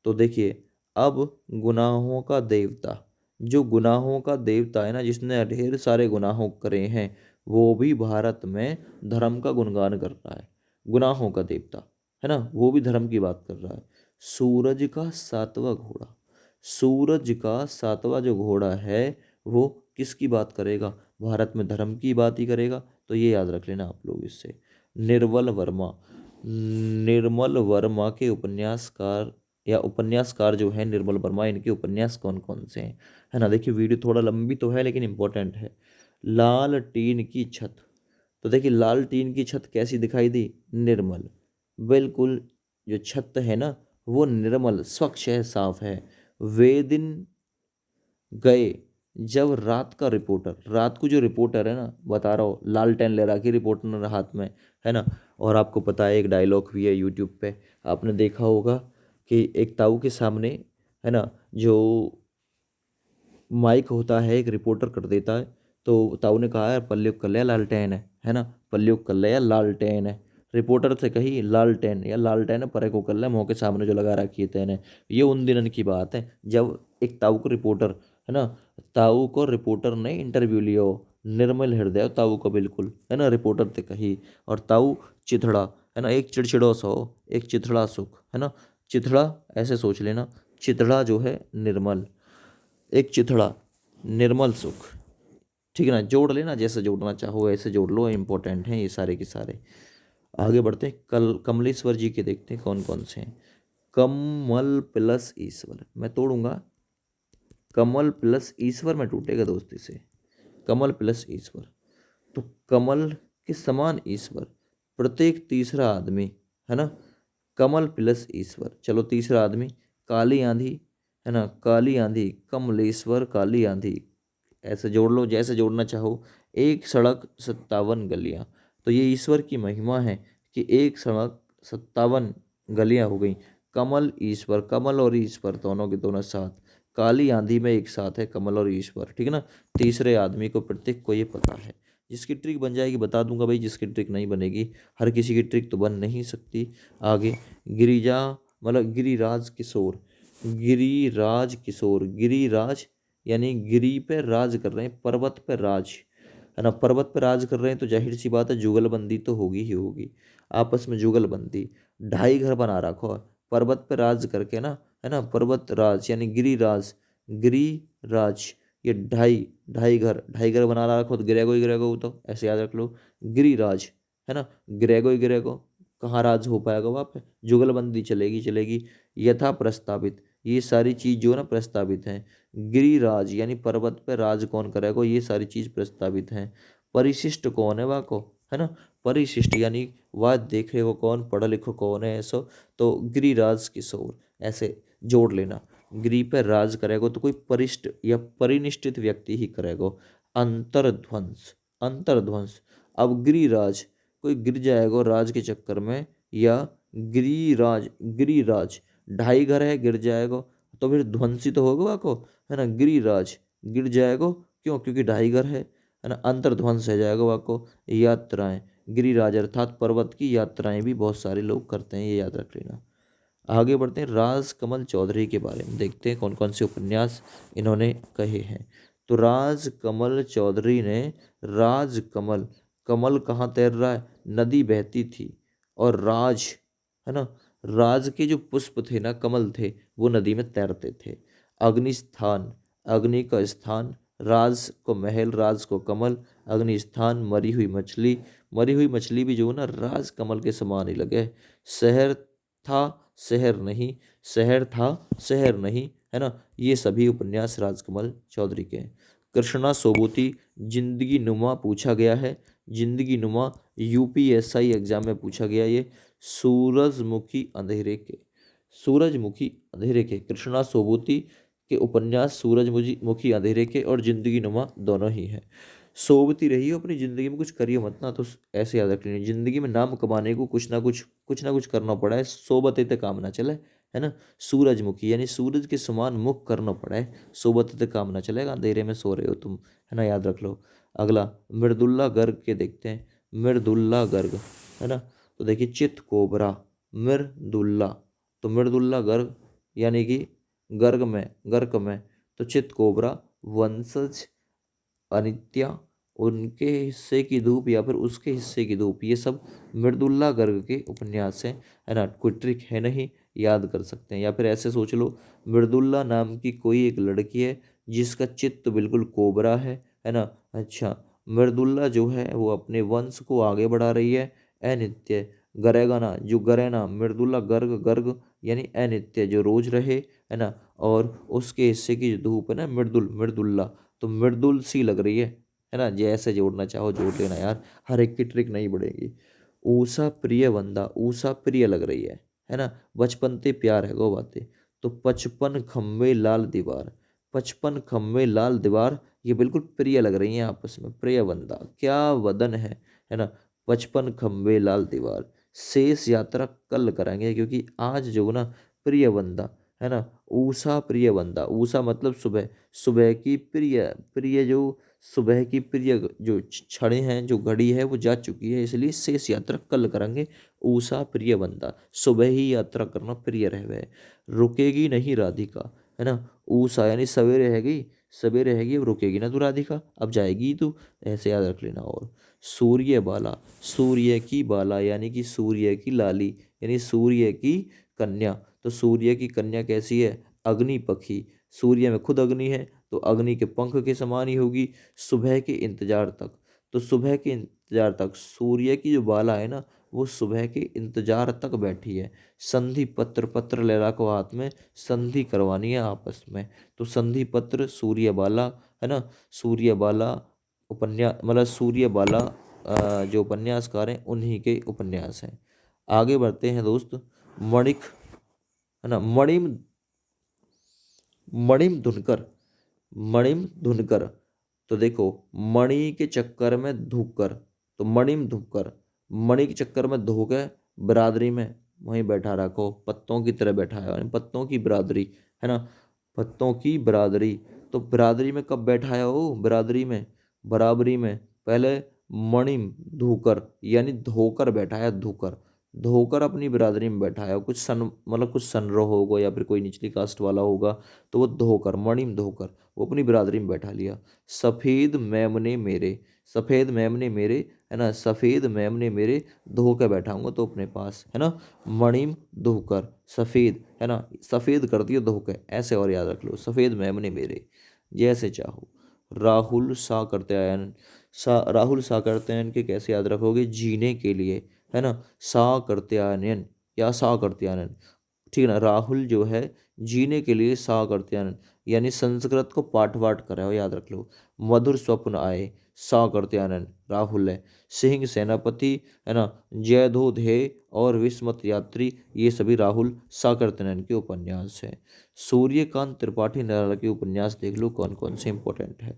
तो देखिए, अब गुनाहों का देवता, जो गुनाहों का देवता है ना, जिसने ढेर सारे गुनाहों करे हैं, वो भी भारत में धर्म का गुणगान कर रहा है, गुनाहों का देवता, है ना, वो भी धर्म की बात कर रहा है। सूरज का सातवां घोड़ा, सूरज का सातवां जो घोड़ा है वो किसकी बात करेगा, भारत में धर्म की बात ही करेगा, तो ये याद रख लेना आप लोग इससे। निर्मल वर्मा, निर्मल वर्मा के उपन्यासकार, या उपन्यासकार जो है निर्मल वर्मा, इनके उपन्यास कौन कौन से हैं, है ना, देखिए वीडियो थोड़ा लंबी तो है लेकिन इंपॉर्टेंट है। लाल टीन की छत, तो देखिए लाल टीन की छत कैसी दिखाई दी, निर्मल, बिल्कुल, जो छत है ना वो निर्मल स्वच्छ है, साफ है। वे दिन गए जब रात का रिपोर्टर, रात को जो रिपोर्टर है ना, बता रहा हूँ लालटेन ले रखी रिपोर्टर हाथ में, है ना, और आपको पता है एक डायलॉग भी है यूट्यूब पे, आपने देखा होगा कि एक ताऊ के सामने, है ना, जो माइक होता है एक रिपोर्टर कर देता है, तो ताऊ ने कहा है पल्लुक कर लिया लालटेन है ना, पल्लुक कर लिया लालटेन है, रिपोर्टर से कही लालटेन या लालटेन परे को कर लिया मुँह के सामने जो लगा रखी है तेने। ये उन दिनों की बात है जब एक ताऊ को रिपोर्टर, है ना, ताऊ को रिपोर्टर ने इंटरव्यू लिया हो, निर्मल हृदय ताऊ को बिल्कुल, है ना, रिपोर्टर से कही, और ताऊ चिथड़ा, है ना, एक चिड़चिड़ो सा हो, एक चिथड़ा सुख, है ना, चिथड़ा ऐसे सोच लेना, चिथड़ा जो है निर्मल, एक चिथड़ा निर्मल सुख, ठीक है ना, जोड़ लेना, जैसे जोड़ना चाहो ऐसे जोड़ लो, इंपॉर्टेंट हैं ये सारे के सारे। आगे बढ़ते हैं, कमलेश्वर जी के देखते हैं कौन कौन से हैं। कमल प्लस ईश्वर, मैं तोड़ूंगा, कमल प्लस ईश्वर में टूटेगा दोस्त इसे, कमल प्लस ईश्वर। तो कमल के समान ईश्वर, प्रत्येक तीसरा आदमी, है ना, कमल प्लस ईश्वर। चलो तीसरा आदमी, काली आंधी, है ना, काली आंधी, कमलेश्वर काली आंधी, ऐसे जोड़ लो जैसे जोड़ना चाहो। एक सड़क 57 गलियां, तो ये ईश्वर की महिमा है कि एक सड़क 57 गलियां हो गई। कमल ईश्वर, कमल और ईश्वर दोनों के दोनों साथ, काली आंधी में एक साथ है कमल और ईश्वर, ठीक है ना। तीसरे आदमी को, प्रत्येक को ये पता है। जिसकी ट्रिक बन जाएगी बता दूंगा भाई, जिसकी ट्रिक नहीं बनेगी, हर किसी की ट्रिक तो बन नहीं सकती। आगे, गिरिजा मतलब गिरिराज किशोर, गिरिराज किशोर, गिरिराज यानी गिरी पे राज कर रहे हैं, पर्वत पे राज, है ना, पर्वत पे राज कर रहे हैं, तो जाहिर सी बात है जुगलबंदी तो होगी ही होगी, आपस में जुगलबंदी। ढाई घर बना रखो पर्वत पे राज करके ना, है ना, पर्वत राज यानी गिरिराज, गिरिराज, ये ढाई ढाई घर बना रखो, तो गिरेगो ही गिरेगो, तो ऐसे याद रख लो, गिरिराज, है ना, गिरेगो ही गिरेगो, कहाँ राज हो पाएगा वहाँ पे, जुगलबंदी चलेगी चलेगी। यथा प्रस्तावित, ये सारी चीज जो है ना प्रस्तावित है। गिरिराज यानी पर्वत पर राज कौन करेगा, ये सारी चीज प्रस्तावित है। परिशिष्ट कौन है, वाको, है ना, परिशिष्ट यानी वह देखे को कौन, पढ़ा लिखो कौन है ऐसो, तो गिरिराज किशोर, ऐसे जोड़ लेना। गिरी पर राज करेगा तो कोई परिष्ट या परिनिष्ठित व्यक्ति ही करेगा। अंतर्ध्वंस, अंतर्ध्वंस, अब गिरिराज, कोई गिर जाएगा राज के चक्कर में, या गिरिराज, गिरिराज, ढाई घर है गिर जाएगा, तो फिर ध्वंसी तो होगा को, है ना, गिरिराज गिर जाएगा, क्यों, क्योंकि ढाई घर है ना, अंतर्ध्वंस हो जाएगा वाको। यात्राएं, गिरिराज अर्थात पर्वत की यात्राएं भी बहुत सारे लोग करते हैं, ये याद रख लेना। आगे बढ़ते हैं, राजकमल चौधरी के बारे में देखते हैं कौन कौन से उपन्यास इन्होंने कहे हैं। तो राजकमल चौधरी ने, राजकमल, कमल कहाँ तैर रहा है, नदी बहती थी, और राज, है ना, राज के जो पुष्प थे ना, कमल थे, वो नदी में तैरते थे। अग्नि स्थान, अग्नि का स्थान, राज को महल, राज को कमल, अग्नि स्थान, मरी हुई मछली, मरी हुई मछली भी जो है ना राज कमल के समान ही लगे। शहर था, शहर नहीं, शहर था, शहर नहीं, है ना, ये सभी उपन्यास राजकमल चौधरी के हैं। कृष्णा सोबूती, जिंदगी नुमा पूछा गया है, जिंदगी नुमा यूपीएसआई एग्जाम में पूछा गया ये। सूरजमुखी अंधेरे के, सूरजमुखी अंधेरे के, कृष्णा सोबूती के उपन्यास सूरजमुखी मुखी अंधेरे के और जिंदगी नुमा दोनों ही हैं। सोबती रही हो अपनी ज़िंदगी में, कुछ करिए मत ना, तो ऐसे याद रख लीजिए, ज़िंदगी में नाम कमाने को कुछ ना कुछ करना पड़ा है, सोबत ते काम ना चले, है ना। सूरजमुखी यानी सूरज के समान मुख करना पड़ा है, सोबत ते काम ना चलेगा, अंधेरे में सो रहे हो तुम, है ना, याद रख लो। अगला, मृदुल्ला गर्ग के देखते हैं, मृदुल्ला गर्ग, है ना, तो देखिए चित कोबरा, मृदुल्ला, तो मृदुल्ला गर्ग यानी कि गर्ग में तो चित कोबरा, वंशज अनित्या, उनके हिस्से की धूप या फिर उसके हिस्से की धूप, ये सब मृदुल्ला गर्ग के उपन्यास हैं, है ना, कोई ट्रिक है नहीं, याद कर सकते हैं। या फिर ऐसे सोच लो, मृदुल्ला नाम की कोई एक लड़की है जिसका चित्त बिल्कुल कोबरा है ना, अच्छा, मृदुल्ला जो है वो अपने वंश को आगे बढ़ा रही है, अनित्य, गरेगा ना, जो गरे ना, मृदुल्ला गर्ग, गर्ग यानी अनित्य जो रोज रहे, है ना, और उसके हिस्से की जो धूप है ना, मृदुल्ला, तो मृदुल सी लग रही है ना, जैसे जोड़ना चाहो जोड़ लेना यार, हर एक की ट्रिक नहीं बढ़ेगी। ऊषा प्रिय बंदा, ऊषा प्रिय लग रही है ना, बचपन ते प्यार है गो बातें। तो 55 खम्भे लाल दीवार, 55 खम्भे लाल दीवार, ये बिल्कुल प्रिय लग रही हैं आपस में, प्रिय बंदा, क्या वदन है ना, 55 खम्भे लाल दीवार। शेष यात्रा कल करेंगे, क्योंकि आज जो ना प्रिय बंदा, है ना, ऊषा प्रिय बंदा, ऊषा मतलब सुबह, सुबह की प्रिय, प्रिय जो सुबह की प्रिय जो क्षणें हैं, जो घड़ी है वो जा चुकी है, इसलिए शेष यात्रा कल करेंगे। ऊषा प्रिय बंदा, सुबह ही यात्रा करना प्रिय रहवे। रुकेगी नहीं राधिका, है ना, ऊषा यानी सवेरे रहेगी, सवेरे रहेगी, अब रुकेगी ना तू राधिका, अब जाएगी ही तू, ऐसे याद रख लेना। और सूर्य बाला, सूर्य की बाला यानी कि सूर्य की लाली, यानी सूर्य की कन्या, तो सूर्य की कन्या कैसी है, अग्नि पक्षी, सूर्य में खुद अग्नि है, तो अग्नि के पंख के समान ही होगी। सुबह के इंतजार तक, तो सुबह के इंतजार तक सूर्य की जो बाला है ना वो सुबह के इंतजार तक बैठी है। संधि पत्र, पत्र ले रखो हाथ में, संधि करवानी है आपस में। तो संधि पत्र सूर्य बाला है ना, सूर्य बाला उपन्यास मतलब सूर्य बाला जो उपन्यासकार हैं उन्हीं के उपन्यास हैं। आगे बढ़ते हैं दोस्त। मणिक है ना, मणिम मणिम धुनकर, मणिम धुनकर। तो देखो मणि के चक्कर में धुकर, तो मणिम धुकर, मणि के चक्कर में धो के बिरादरी में वहीं बैठा रखो, पत्तों की तरह बैठा है, यानी पत्तों की बिरादरी है ना, पत्तों की बिरादरी। तो बिरादरी में कब बैठा है वो, बिरादरी में, बराबरी में। पहले मणिम धोकर यानी धोकर बैठा है, धोकर, धोकर अपनी बिरादरी में बैठा है। कुछ सन मतलब कुछ सनरो होगा या फिर कोई निचली कास्ट वाला होगा तो वो धोकर, मणिम धोकर वो अपनी बिरादरी में बैठा लिया। सफ़ेद मेमने मेरे, सफ़ेद मेमने मेरे है ना, सफ़ेद मेमने मेरे धो के बैठाऊंगा तो अपने पास है ना। मणिम धोकर, सफ़ेद है ना, सफ़ेद कर दिया धो के, ऐसे और याद रख लो, सफ़ेद मेमने मेरे जैसे चाहो। राहुल सा करते आयन, सा राहुल सा करते आयन के कैसे याद रखोगे, जीने के लिए है ना, सा करते आयन या सा करते आयन, ठीक है ना। राहुल जो है जीने के लिए सा करते आनंद, यानी संस्कृत को पाठ वाठ कर रहे हो, याद रख लो। मधुर स्वप्न आए, सा करते आनंद राहुल है। सिंह सेनापति है ना, जयधोध है और विस्मत यात्री, ये सभी राहुल साकरतनयन के उपन्यास हैं। सूर्यकांत त्रिपाठी निराला के उपन्यास देख लो कौन कौन से इंपॉर्टेंट है।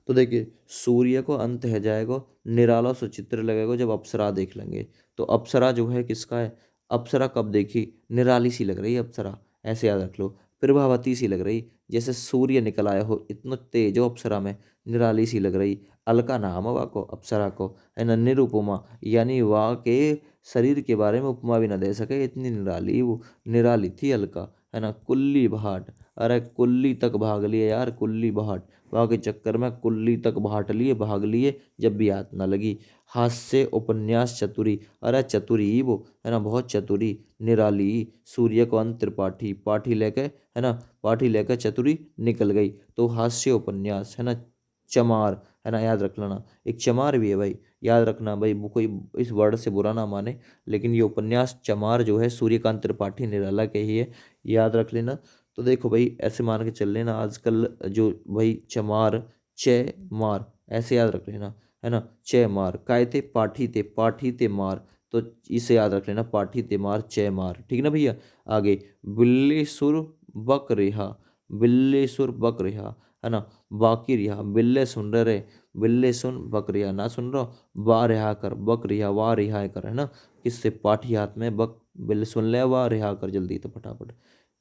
तो देखिए सूर्य को अंत है जाएगा, निराला सुचित्र लगेगा जब अप्सरा देख लेंगे। तो अप्सरा जो है किसका है, अप्सरा कब देखी, निराली सी लग रही है अप्सरा, ऐसे याद रख लो। प्रभावती सी लग रही, जैसे सूर्य निकल आया हो इतना तेज हो अप्सरा में, निराली सी लग रही। अलका नाम है वाह को, अप्सरा को है ना। निरुपमा यानी वाह के शरीर के बारे में उपमा भी ना दे सके इतनी निराली, वो निराली थी अलका है ना। कुल्ली भाट, अरे कुल्ली तक भाग लिए यार, कुल्ली भाट, वाह के चक्कर में कुल्ली तक भाट लिए, भाग लिए जब भी हाथ ना लगी। हास्य उपन्यास चतुरी, अरे चतुरी वो है ना, बहुत चतुरी, निराली। सूर्यकांत त्रिपाठी, पाठी लेके है ना, पाठी लेकर चतुरी निकल गई, तो हास्य उपन्यास है ना। चमार है ना, याद रख लेना, एक चमार भी है भाई, याद रखना भाई, वो कोई इस वर्ड से बुरा ना माने, लेकिन ये उपन्यास चमार जो है सूर्यकांत त्रिपाठी निराला के ही है, याद रख लेना। तो देखो भाई ऐसे मान के चल लेना, आजकल जो भाई चमार, च मार, ऐसे याद रख लेना है ना। च मार काय थे, पाठी थे मार, तो इसे याद रख लेना, पाठी थे मार च मार, ठीक ना भैया। आगे बिल्ली सुर बक रिहा, बिल्ली सुर बक रिहा है ना, बाकी रिहा, बिल्ले सुन रहे, बिल्ले सुन बक रिहा ना सुन रहा, वाह रिहा कर, बक रिहा वाह रिहा कर है ना। किससे, पाठी हाथ में, बक बिल्ले सुन ले, वाह रिहा कर जल्दी तो फटाफट।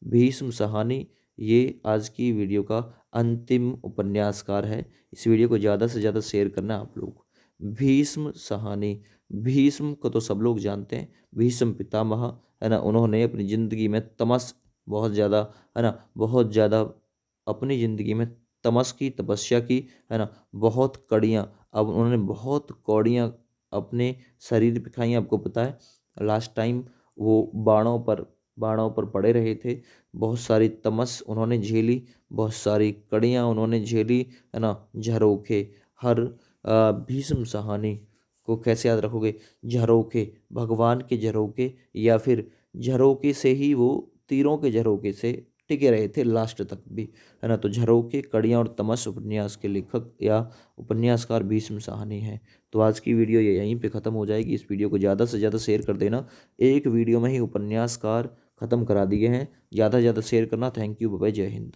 भीष्म सहानी, ये आज की वीडियो का अंतिम उपन्यासकार है। इस वीडियो को ज़्यादा से ज़्यादा शेयर करना आप लोग। भीष्म सहानी, भीष्म को तो सब लोग जानते हैं, भीष्म पितामह है ना, उन्होंने अपनी ज़िंदगी में तमस बहुत ज़्यादा है ना, बहुत ज़्यादा अपनी ज़िंदगी में तमस की तपस्या की है ना, बहुत कड़ियाँ, अब उन्होंने बहुत कौड़ियाँ अपने शरीर पे खाई, आपको पता है लास्ट टाइम वो बाणों पर पड़े रहे थे, बहुत सारी तमस उन्होंने झेली, बहुत सारी कड़ियाँ उन्होंने झेली है ना, झरोखे। हर भीष्म सहानी को कैसे याद रखोगे, झरोखे, भगवान के झरोखे, या फिर झरोखे से ही वो तीरों के झरोखे से टिके रहे थे लास्ट तक भी है ना। तो झरोखे, कड़ियाँ और तमस उपन्यास के लेखक या उपन्यासकार भीष्म सहानी हैं। तो आज की वीडियो ये यहीं पे ख़त्म हो जाएगी। इस वीडियो को ज़्यादा से ज़्यादा शेयर कर देना, एक वीडियो में ही उपन्यासकार ख़त्म करा दिए हैं, ज़्यादा से ज़्यादा शेयर करना। थैंक यू, बाय बाय, जय हिंद।